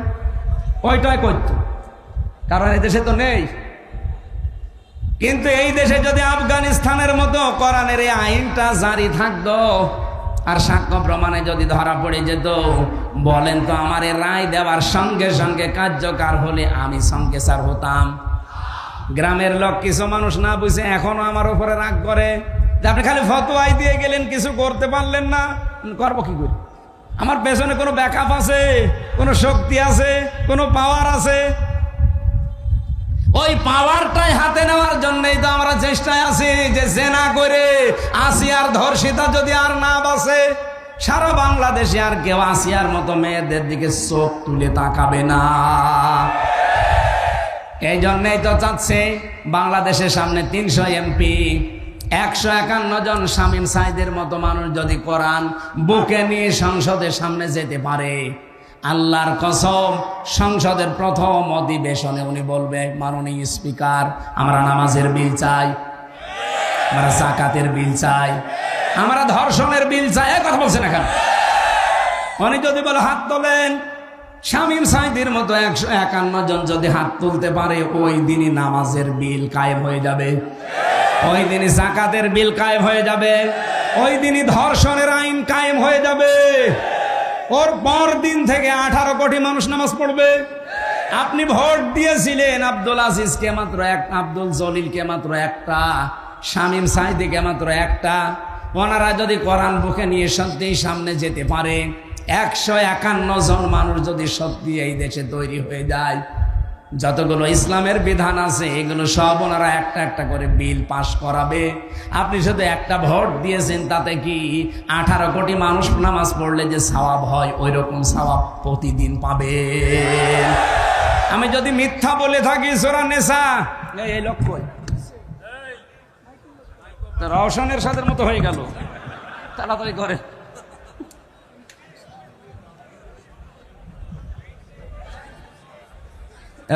ওইটাই করতো, কারণ এই দেশে তো নেই। কিন্তু এই দেশে যদি আফগানিস্তানের মতো কোরআনের এই আইনটা জারি থাকতো আর সাক্ষ্য প্রমাণে যদি ধরা পড়ে যেত, বলেন তো আমার এই রায় দেওয়ার সঙ্গে সঙ্গে কার্যকর হলে আমি সঙ্গে সার হতাম। গ্রামের লোক কিছু মানুষ না বুঝে এখনো আমার উপরে রাগ করে যে আপনি খালি ফতোয়াই দিয়ে গেলেন, কিছু করতে পারলেন না। করবো কি করে? আমার পেছনে কোনো ব্যাকআপ আছে, কোনো শক্তি আছে, কোনো পাওয়ার আছে। ওই পাওয়ারটাই হাতে নেওয়ার জন্যই তো আমরা চেষ্টায় আছি যে জেনা করে আসিয়ার ধর্ষিতা যদি আর না বাঁচে, সারা বাংলাদেশে আর কেউ আসিয়ার মতো মেয়েদের দিকে চোখ তুলে তাকাবে না। এই জন্যই তো চাচ্ছে বাংলাদেশের সামনে 300 এমপি, 151 জন শামীম সাইদের মতো মানুষ যদি কোরআন বুকে নিয়ে সংসদের সামনে যেতে পারে, আল্লাহর কসম সংসদের প্রথম অধিবেশনে উনি বলবে, মাননীয় স্পিকার, আমরা নামাজের বিল চাই, আমরা যাকাতের বিল চাই, আমরা ধর্ষণের বিল চাই। এই কথা বলছেন এখন। উনি যদি বলে হাত তোলেন, শামীম সাইদের মতো 151 জন যদি হাত তুলতে পারে, ওই দিনই নামাজের বিল কায়েম হয়ে যাবে, ওই দিনই যাকাতের বিল কায়েম হয়ে যাবে, ওই দিনই ধর্ষণের আইন কায়েম হয়ে যাবে। ওর পর দিন থেকে 18 কোটি মানুষ নামাজ পড়বে। আপনি ভোট দিয়েছিলেন আব্দুল আজিজকে মাত্র একটা, আব্দুল জলিলকে মাত্র একটা, শামীম সাইদিকে মাত্র একটা। ওনারা যদি কোরআন বুকে নিয়ে সত্যি সামনে যেতে পারে, 151 জন মানুষ যদি সত্যি এই দেশে তৈরি হয়ে যায়, যতগুলো ইসলামের বিধান আছে এগুলো সব ওনারা একটা একটা করে বিল পাশ করাবে। আপনি শুধু একটা ভোট দিয়েছেন, তাতে কি 18 কোটি মানুষ নামাজ পড়লে যে সওয়াব হয়, ওই রকম সওয়াব প্রতিদিন পাবে। আমি যদি মিথ্যা বলে থাকি, সূরা নিসা এই লক্ষ্য রওশনের সাথে মতো হয়ে গেল, তাড়াতাড়ি করে।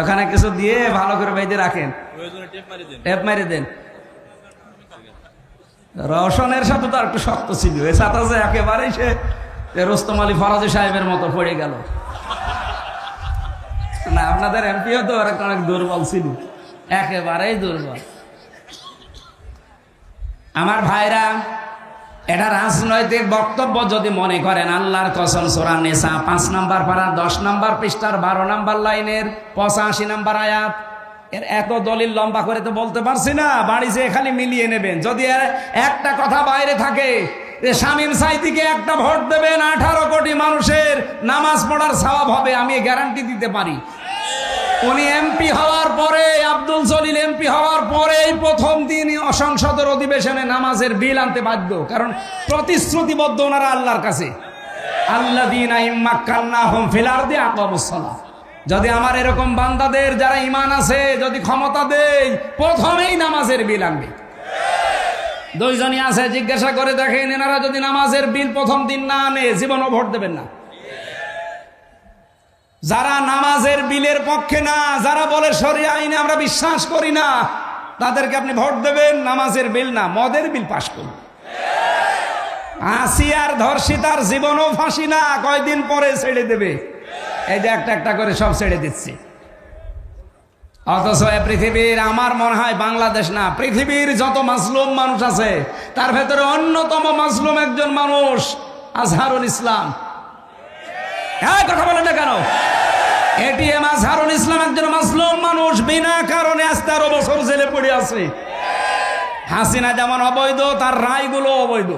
ওখানে কিছু দিয়ে ভালো করে বেঁধে রাখেন, টেপ মারি দেন। রওশনের সাথে তো একটু শক্ত ছিল, এ সাথে যে একেবারেই সে রোস্তম আলী ফরাজি সাহেবের মতো পড়ে গেল না। আপনাদের এমপিও তো অনেক দুর্বল ছিল, একেবারেই দুর্বল। আমার ভাইরা, এটা রাজনৈতিক বক্তব্য যদি মনে করেন, আল্লাহর কসম সূরা নিসা 5 নম্বর পারা 10 নম্বর পৃষ্ঠার 12 নম্বর লাইনের 85 নম্বর আয়াত। এর এত দলিল লম্বা করে তো বলতে পারছি না, বাড়ি যেয়ে খালি মিলিয়ে নেবেন। যদি একটা কথা বাইরে থাকে, শামীম সাঈদীকে একটা ভোট দেবেন, 18 কোটি মানুষের নামাজ পড়ার সওয়াব হবে, আমি গ্যারান্টি দিতে পারি। উনি এমপি হওয়ার পরে, আব্দুল জলিল এমপি হওয়ার পরেই প্রথম দিন সংসদের অধিবেশনে নামাজের বিল আনতে বাধ্য, কারণ প্রতিশ্রুতিবদ্ধ ওনারা আল্লাহর কাছে, আল্লাযীনা ইম্মাক্কান্নাহুম ফিল আরদি আকামুস সালাহ। যদি আমার এরকম বান্দাদের যারা ঈমান আছে যদি ক্ষমতা দেই, প্রথমেই নামাজের বিল আনবে। দুইজনই আছে, জিজ্ঞাসা করে দেখেন, এনারা যদি নামাজের বিল প্রথম দিন না আনে, জীবনও ভোট দেবেন না। যারা নামাজের বিলের পক্ষে না, যারা বলে শরিয়া আইনে আমরা বিশ্বাস করি না, তাদেরকে আপনি ভোট দেবেন, নামাজের বিল না, মদের বিল পাশ করুন। আসিয়ার ধর্ষিতার জীবনও ফাঁসি না, কয়দিন পরে ছেড়ে দেবে। এই যে একটা একটা করে সব ছেড়ে দিচ্ছে। অথচ পৃথিবীর, আমার মনে হয় বাংলাদেশ না, পৃথিবীর যত মাজলুম মানুষ আছে তার ভেতরে অন্যতম মাজলুম একজন মানুষ আজহারুল ইসলাম। কথা বলেন না কেন? এটিএম আজহারুল ইসলাম একজন মাজলুম মানুষ, বিনা কারণে আজ 13 বছর জেলে পড়ে আছে। হাসিনা যেমন অবৈধ, তার রায়গুলো অবৈধ।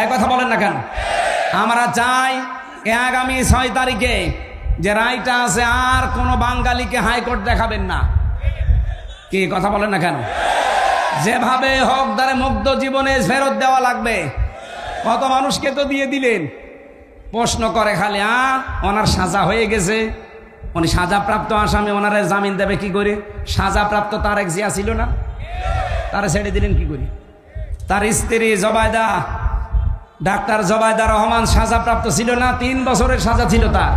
এই কথা বলেন না কেন? আমরা চাই আগামী 6 তারিখে যে রায়টা আছে, আর কোনো বাঙালিকে হাইকোর্ট দেখাবেন না। কি কথা বলেন না কেন? যেভাবে হোক তারে মুগ্ধ জীবনে ফেরত দেওয়া লাগবে। কত মানুষকে তো দিয়ে দিলেন। প্রশ্ন করে খালি, ওনার সাজা হয়ে গেছে, উনি সাজাপ্রাপ্ত আসামি, ওনারে জামিন দেবে কি করে? সাজাপ্রাপ্ত তারেক জিয়া ছিল না, তারা ছেড়ে দিলেন কি করে? তার স্ত্রী জবায়দা, ডাক্তার জবায়দা রহমান সাজাপ্রাপ্ত ছিল না, 3 বছরের সাজা ছিল তার।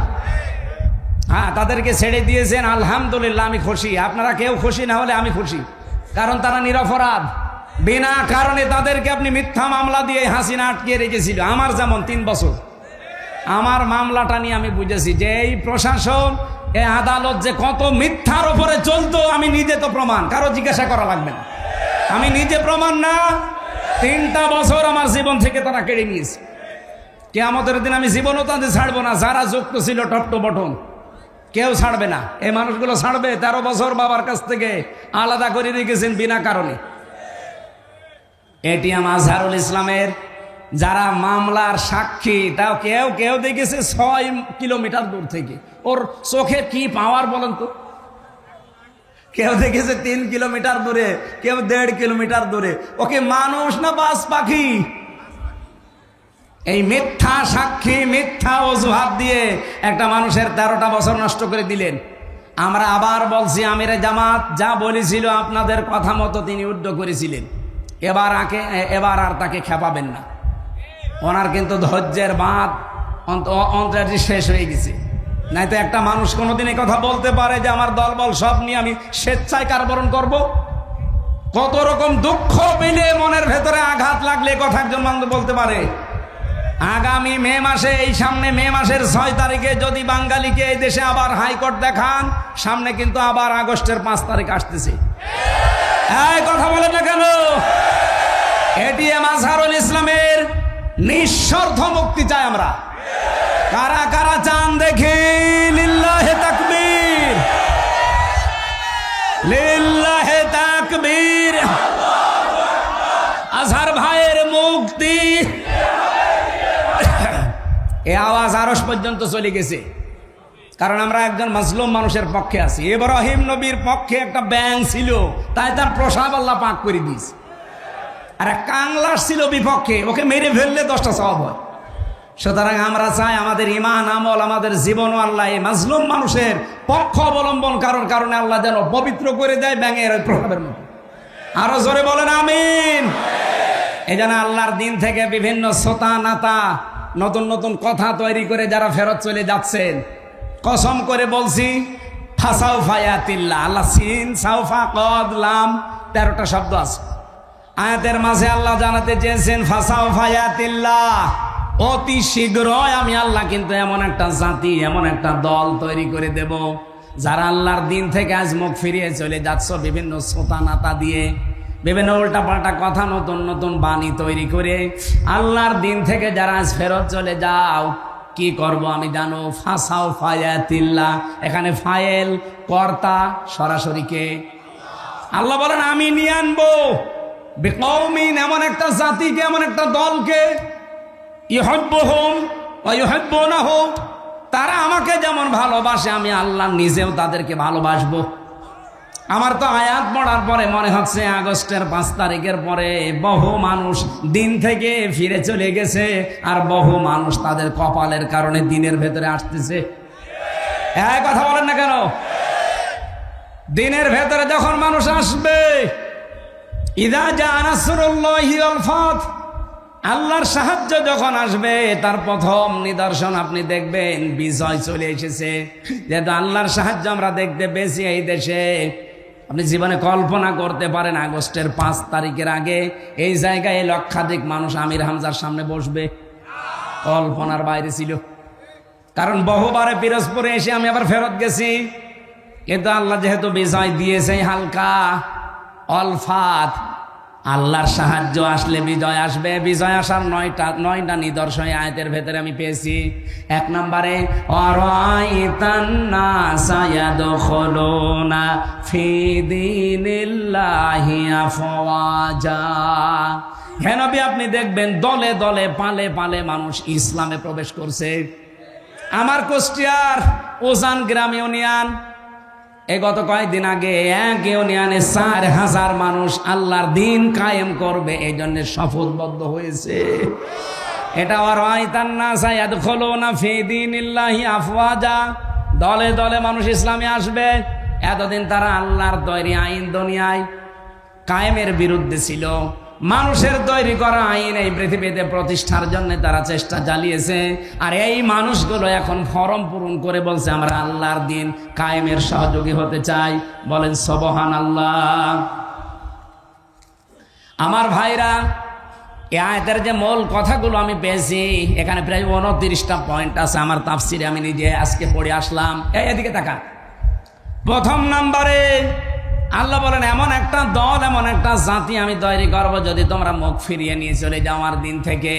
হ্যাঁ, তাদেরকে ছেড়ে দিয়েছেন, আলহামদুলিল্লাহ, আমি খুশি। আপনারা কেউ খুশি না হলে আমি খুশি, কারণ তারা নিরপরাধ। বিনা কারণে তাদেরকে আপনি মিথ্যা মামলা দিয়ে হাসিনা আটকে রেখেছিল। আমার যেমন 3 বছর, আমার মামলাটা নিয়ে আমি বুঝেছি যে এই প্রশাসন, এই আদালত যে কত মিথ্যার উপরে চলতো, আমি নিজে তো প্রমাণ, কারো জিজ্ঞাসা করা লাগবে না, আমি নিজে প্রমাণ না। 3টা বছর আমার জীবন থেকে তারা কেড়ে নিয়েছে। কিয়ামতের দিন আমি জীবনও তাদের ছাড়বো না। যারা যুক্ত ছিল টপ টু বটন, কেউ ছাড়বে না। এই মানুষগুলো ছাড়বে? 13 বছর বাবার কাছ থেকে আলাদা করে রেখেছেন বিনা কারণে। এটিএম আজহারুল ইসলামের যারা মামলার সাক্ষী, তাও কেউ কেউ দেখেছে 6 কিলোমিটার দূর থেকে। ওর চোখে কি পাওয়ার বলেন তো? কেউ দেখেছে 3 কিলোমিটার দূরে, কেউ 1.5 কিলোমিটার দূরে। ওকে মানুষ না বাস পাখি? এই মিথ্যা সাক্ষী, মিথ্যা অজুহাত দিয়ে একটা মানুষের 13টা বছর নষ্ট করে দিলেন। আমরা আবার বলছি, আমিরে জামাত যা বলেছিল আপনাদের কথা মতো তিনি উদ্ধ করেছিলেন। এবার আর তাকে খেপাবেন না। ওনার কিন্তু ধৈর্যের বাঁধ অন্তরে শেষ হয়ে গেছে। নাই তো একটা মানুষ কোনোদিন এই কথা বলতে পারে যে আমার দলবল সব নিয়ে আমি স্বেচ্ছায় কারাবরণ করব? কত রকম দুঃখ পেলে, মনের ভেতরে আঘাত লাগলে কথা একজন মানুষ বলতে পারে? আগামী মে মাসে, এই সামনে মে মাসের 6 তারিখে যদি বাঙালিকে এই দেশে আবার হাইকোর্ট দেখান, সামনে কিন্তু আবার আগস্টের 5 তারিখ আসতেছে। এই কথা বলেন না কেন? এটিএম আজহারুল ইসলামের নিঃশর্ত মুক্তি চাই আমরা। কারা কারা চান দেখি? লিল্লাহে তাকবীর, লিল্লাহে তাকবীর। আজহার ভাইয়ের মুক্তি। এই আওয়াজ আরশ পর্যন্ত চলে গেছে, কারণ আমরা একজন মাজলুম মানুষের পক্ষে আছি। ইব্রাহিম নবীর পক্ষে একটা ব্যাঙ ছিল, তাই তার প্রসাব আল্লাহ পাক করে দিয়েছে। আর এক কাংলাস ছিল বিপক্ষে, ওকে মেরে ফেললে 10টা সওয়াব হয়। সুতরাং আমরা চাই আমাদের ঈমান আমল, আমাদের জীবন আল্লাহ এই মাজলুম মানুষের পক্ষ অবলম্বন কারণে আল্লাহ যেন পবিত্র করে দেয় ব্যাঙের ওই প্রভাবের মতো। আরো জোরে বলেন আমিন। এই জন্য আল্লাহর দিন থেকে বিভিন্ন সোতা নাতা, নতুন নতুন কথা তৈরি করে যারা ফেরত চলে যাচ্ছেন, কসম করে বলছি, ফাসাউফা ইয়াতিল্লাহ, আল্লাহ সিন সাউফা কদ লাম 13টা শব্দ আছে আয়াতের মাঝে। আল্লাহ জানাতে চেয়েছেন ফাসাউফা ইয়াতিল্লাহ, অতি শীঘ্রই আমি আল্লাহ কিন্তু এমন একটা জাতি, এমন একটা দল তৈরি করে দেব যারা আল্লাহর দিন থেকে আজ মুখ ফিরিয়ে চলে যাচ্ছ বিভিন্ন সোতা নাতা দিয়ে, বিভিন্ন উল্টাপাল্টা কথা, নতুন নতুন বাণী তৈরি করে আল্লাহর দিন থেকে যারা আজ ফেরত চলে যাও, কি করব আমি জানো? ফাসাউফা ইয়াতিল্লাহ। এখানে ফাইল, কর্তা সরাসরি কে? আল্লাহ বলেন আমি নিয়ে আনবো। বিকৌমিন, এমন একটা জাতিকে, এমন একটা দলকে, ইউহিব্বুহুম ওয়া ইউহিব্বুনাহু, তারা আমাকে যেমন ভালোবাসে আমি আল্লাহ নিজেও তাদেরকে ভালোবাসবো। আমার তো আয়াত পড়ার পরে মনে হচ্ছে আগস্টের 5 তারিখের পরে বহু মানুষ দিন থেকে ফিরে চলে গেছে, আর বহু মানুষ তাদের কপালের কারণে দিনের ভেতরে আসতেছে। এই কথা বলেন না কেন? দিনের ভেতরে যখন মানুষ আসবে, ইযা জা নাসরুল্লাহি ওয়াল ফাত, আল্লাহর সাহায্য যখন আসবে, তার প্রথম নিদর্শন আপনি দেখবেন বিজয় চলে এসেছে। যেহেতু আল্লাহর সাহায্য আমরা দেখতে পেয়েছি এই দেশে, আপনি জীবনে কল্পনা করতে পারেন আগস্টের 5 তারিখের আগে এই জায়গায় লক্ষাধিক মানুষ আমির হামজার সামনে বসবে? কল্পনার বাইরে ছিল। কারণ বহুবারে পিরোজপুরে এসে আমি আবার ফেরত গেছি, কিন্তু আল্লাহ যেহেতু বিজয় দিয়েছে হালকা অলফাত, আল্লাহর সাহায্য আসলে বিজয় আসবে। বিজয় আসার 9টা নিদর্শন আয়াতের ভেতরে আমি পেয়েছি। 1 নম্বরে অরাইতান নাসা ইয়াদখুলুনা ফি দীনিল্লাহি আফওয়াজা, হে নবী আপনি দেখবেন দলে দলে পালে পালে মানুষ ইসলামে প্রবেশ করছে। আমার কুষ্টিয়ার ওজান গ্রাম ইউনিয়ন, এই গত কয়েকদিন আগে এক ইউনিয়নে 4000 মানুষ আল্লাহর দিন কায়েম করবে এই জন্য শপথবদ্ধ হয়েছে। এটা ওয়ারাইতান নাসা ইয়াদখুলুনা ফি দীনিল্লাহি আফওয়াজা, দলে দলে মানুষ ইসলামে আসবে। এতদিন তারা আল্লাহর তৈরি আইন দুনিয়ায় কায়েমের বিরুদ্ধে ছিল। মানুষের তৈরি করা আইন এই পৃথিবীতে প্রতিষ্ঠার জন্য তারা চেষ্টা চালিয়েছে, আর এই মানুষগুলো এখন ফরম পূরণ করে বলছে আমরা আল্লাহর দিন কায়েমের সহযোগী হতে চাই। বলেন সুবহানাল্লাহ। আমার ভাইরা, এই আয়াতের যে মূল কথাগুলো আমি পেয়েছি, এখানে প্রায় 29টা পয়েন্ট আছে আমার তাফসিরে, আমি নিজে আজকে পড়ে আসলাম। এদিকে তাকা। প্রথম নম্বরে আল্লাহ বলেন এমন একটা দল, এমন একটা জাতি আমি তৈরি করব যদি তোমরা মুখ ফিরিয়ে নিয়ে চলে যাও আমার দিন থেকে।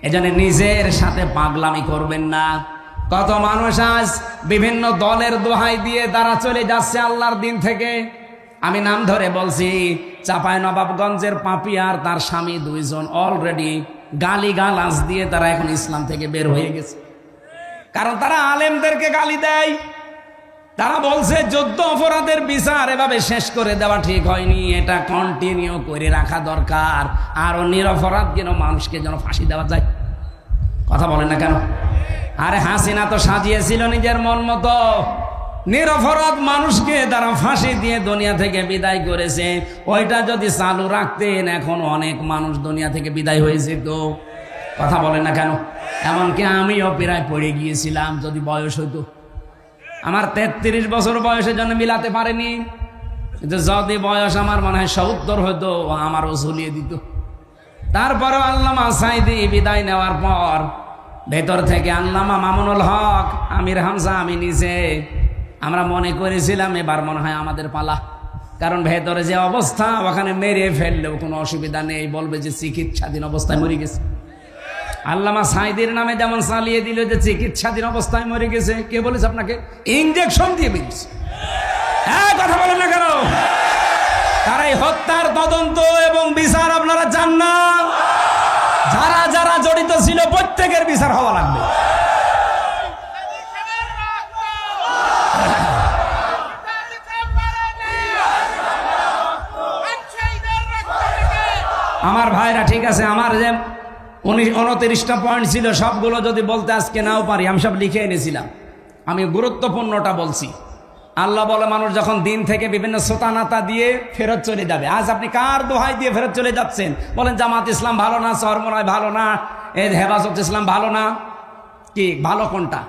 এজন্য নিজের সাথে পাগলামি করবেন না। কত মানুষ আজ বিভিন্ন দলের দোহাই দিয়ে তারা চলে যাচ্ছে আল্লাহর দিন থেকে। আমি নাম ধরে বলছি, চাঁপাইনবাবগঞ্জের পাপিয়ার তার স্বামী 2 জন অলরেডি গালিগালাজ দিয়ে তারা এখন ইসলাম থেকে বের হয়ে গেছে। কারণ তারা আলেমদেরকে গালি দেয়। তারা বলছে যুদ্ধ অপরাধের বিচার এভাবে শেষ করে দেওয়া ঠিক হয়নি, এটা কন্টিনিউ করে রাখা দরকার। আরো নিরপরাধ যেন মানুষকে যেন ফাঁসি দেওয়া যায়। কথা বলেন না কেন? আরে হাসিনা তো সাজিয়েছিল নিজের মন মতো, নিরপরাধ মানুষকে তারা ফাঁসি দিয়ে দুনিয়া থেকে বিদায় করেছে। ওইটা যদি চালু রাখতেন এখন অনেক মানুষ দুনিয়া থেকে বিদায় হয়েছে। তো কথা বলেন না কেন? এমনকি আমিও প্রায় পড়ে গিয়েছিলাম যদি বয়স হইতো। আমার 33 বছর বয়সের জন্য মিলাতে পারেনি, কিন্তু যদি বয়স আমার মনে হয় 70 হতো আমারও ঝুলিয়ে দিত। তারপরও আল্লামা সাইদি বিদায় নেওয়ার পর ভেতর থেকে আল্লামা মামুনুল হক, আমির হামজা, আমি নিজে আমরা মনে করেছিলাম এবার মনে হয় আমাদের পালা। কারণ ভেতরে যে অবস্থা, ওখানে মেরে ফেললেও কোনো অসুবিধা নেই, বলবে যে চিকিৎসাধীন অবস্থায় মরে গেছে। আল্লামা সাইদির নামে যেমন চালিয়ে দিল যে চিকিৎসাধীন অবস্থায় মরে গেছে। কে বলেছে আপনাকে? ইনজেকশন দিয়ে বেরিয়েছে। হ্যাঁ, কথা বলেন না কেন? তার এই হত্যার তদন্ত এবং বিচার আপনারা চান না? যারা যারা জড়িত ছিল প্রত্যেকের বিচার হওয়া লাগবে। আমার ভাইরা, ঠিক আছে, আমার যে 29টা পয়েন্ট ছিল সবগুলো যদি বলতে আজকে নাও পারি, আমি সব লিখে এনেছিলাম। আমি গুরুত্বপূর্ণটা বলছি। আল্লাহ বলে মানুষ যখন দিন থেকে বিভিন্ন সোতানাতা দিয়ে ফেরত চলে যাবে। আজ আপনি কার দোহাই দিয়ে ফেরত চলে যাচ্ছেন? বলেন জামাত ইসলাম ভালো না, চরমনায় ভালো না, এই হেফাজত ইসলাম ভালো না। কি ভালো কোনটা?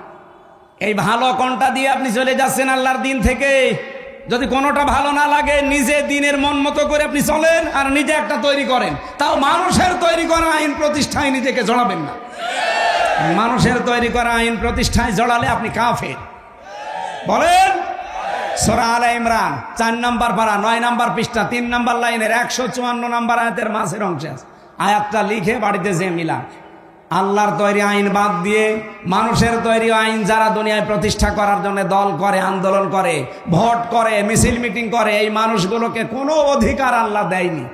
এই ভালো কোনটা দিয়ে আপনি চলে যাচ্ছেন আল্লাহর দিন থেকে? যদি কোনোটা ভালো না লাগে, নিজে দিনের মন মতো করে আপনি চলেন আর নিজে একটা তৈরি করেন। তাও মানুষের তৈরি করা আইন প্রতিষ্ঠায় নিজেকে জড়াবেন না। মানুষের তৈরি করা আইন প্রতিষ্ঠায় জড়ালে আপনি কাফের। বলেন সূরা আলে ইমরান 4 নম্বর পারা 9 নম্বর পৃষ্ঠা 3 নম্বর লাইনের 154 নম্বর আয়াতের মাঝের অংশে আছে। আয়াতটা লিখে বাড়িতে যে মিলান। আল্লাহর তৈরি আইন বাদ দিয়ে মানুষের তৈরি আইন যারা দুনিয়ায় প্রতিষ্ঠা করার জন্য দল করে, আন্দোলন করে, ভোট করে, মিছিল মিটিং করে, এই মানুষগুলোকে কোনো অধিকার আল্লাহ দেয়নি।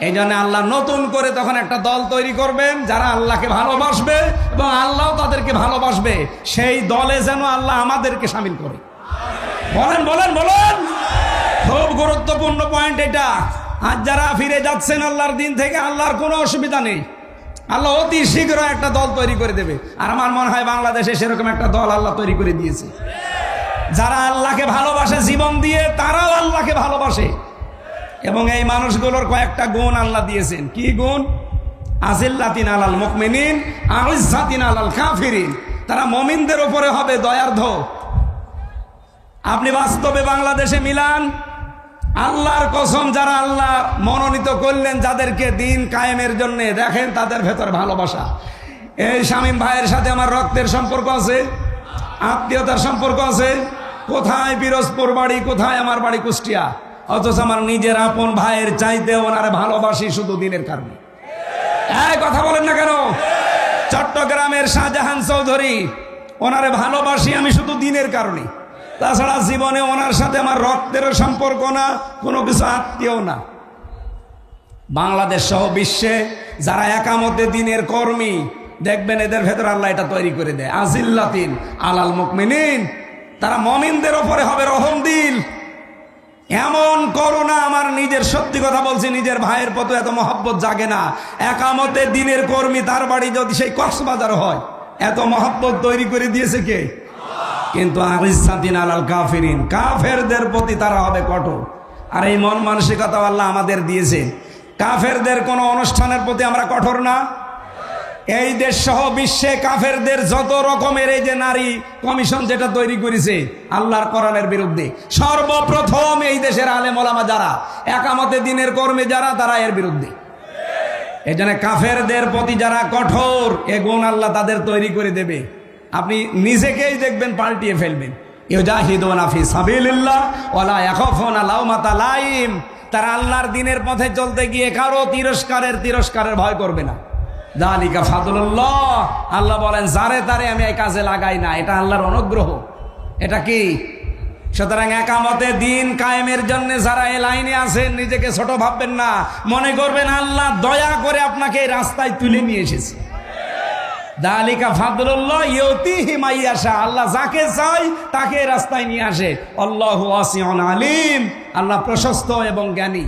এই জন্য আল্লাহ নতুন করে তখন একটা দল তৈরি করবেন যারা আল্লাহকে ভালোবাসবে এবং আল্লাহ তাদেরকে ভালোবাসবে। সেই দলে যেন আল্লাহ আমাদেরকে শামিল করে। বলেন বলেন বলেন। খুব গুরুত্বপূর্ণ পয়েন্ট এটা। আজ যারা ফিরে যাচ্ছেন আল্লাহর দিন থেকে, আল্লাহর কোনো অসুবিধা নেই, আল্লাহ অতি শীঘ্র একটা দল তৈরি করে দেবে। আর আমার মনে হয় বাংলাদেশে সেরকম একটা দল আল্লাহ তৈরি করে দিয়েছে। যারা আল্লাহকে ভালোবাসে জীবন দিয়ে, তারাও আল্লাহকে ভালোবাসে। এবং এই মানুষগুলোর কয়েকটা গুণ আল্লাহ দিয়েছেন। কি গুণ? আজিল্লাতিন আলাল মুমিনিন আইজ্জাতিন আলাল কাফিরিন। তারা মুমিনদের উপরে হবে দয়ার্ধ। আপনি বাস্তবে বাংলাদেশে মিলান, আল্লাহর কসম, যারা আল্লাহ মনোনীত করলেন যাদেরকে দিন কায়েমের জন্য, দেখেন তাদের ভেতর ভালোবাসা। এই শামীম ভাইয়ের সাথে আমার রক্তের সম্পর্ক আছে, আত্মীয়তার সম্পর্ক আছে। কোথায় পিরোজপুর বাড়ি, কোথায় আমার বাড়ি কুষ্টিয়া, অথচ আমার নিজের আপন ভাইয়ের চাইতে ওনারে ভালোবাসি শুধু দিনের কারণে। এই কথা বলেন না কেন? চট্টগ্রামের শাহজাহান চৌধুরী, ওনারে ভালোবাসি আমি শুধু দিনের কারণে। তাছাড়া জীবনে ওনার সাথে আমার রক্তেরও সম্পর্ক না, কোনো কিছু আত্মীয় না। বাংলাদেশ সহ বিশ্বে যারা একামতে দিনের কর্মী, দেখবেন এদের ভেতর আল্লাহ এটা তৈরি করে দেয়। আজিল্লাতিন আলাল মুমিনিন, তারা মুমিনদের উপরে হবে রহম দিল। এমন করোনা, আমার নিজের সত্যি কথা বলছি, নিজের ভাইয়ের প্রতি এত মহব্বত জাগে না। একামতে দিনের কর্মী, তার বাড়ি যদি সেই কক্সবাজার হয়, এত মহব্বত তৈরি করে দিয়েছে কে? কিন্তু আইজ্জাতিন আলাল কাফিরিন, কাফেরদের প্রতি তারা হবে কঠোর। আর এই মন মানসিকতা আল্লাহ আমাদের দিয়েছে। কাফেরদের কোনো অনুষ্ঠানের প্রতি আমরা কঠোর না। এই দেশ সহ বিশ্বে কাফেরদের যত রকমের এই যে নারী কমিশন যেটা তৈরি করেছে আল্লাহর কোরআনের বিরুদ্ধে, সর্বপ্রথম এই দেশের আলেম ওলামা যারা একামতে দিনের কর্মী যারা, তারা এর বিরুদ্ধে। এই জন্য কাফেরদের প্রতি যারা কঠোর, এ গুণ আল্লাহ তাদের তৈরি করে দেবে। আপনি নিজেকেই দেখবেন পাল্টিয়ে ফেলবেন। ইউজাহিদুনা ফি সাবিলিল্লাহ ওয়ালা ইয়াখাফুনা লাউমাতা লাইম। তারা আল্লাহর দিনের পথে চলতে গিয়ে কারো তিরস্কারের ভয় করবে না। যালিকা ফাদলুল্লাহ, আল্লাহ বলেন যারে তারে আমি এই কাজে লাগাই না, এটা আল্লাহর অনুগ্রহ। এটা কি? সুতরাং একামতে দিন কায়েমের জন্য যারা এই লাইনে আছেন, নিজেকে ছোট ভাববেন না, মনে করবেন আল্লাহ দয়া করে আপনাকে এই রাস্তায় তুলে নিয়ে এসেছে। যালিকা ফাদলুল্লাহ ইউতিহি মাইয়াশা, আল্লাহ যাকে চায় তাকে রাস্তায় নিয়ে আসে। আল্লাহু ওয়াসিউন আলিম, আল্লাহ প্রশস্ত এবং জ্ঞানী।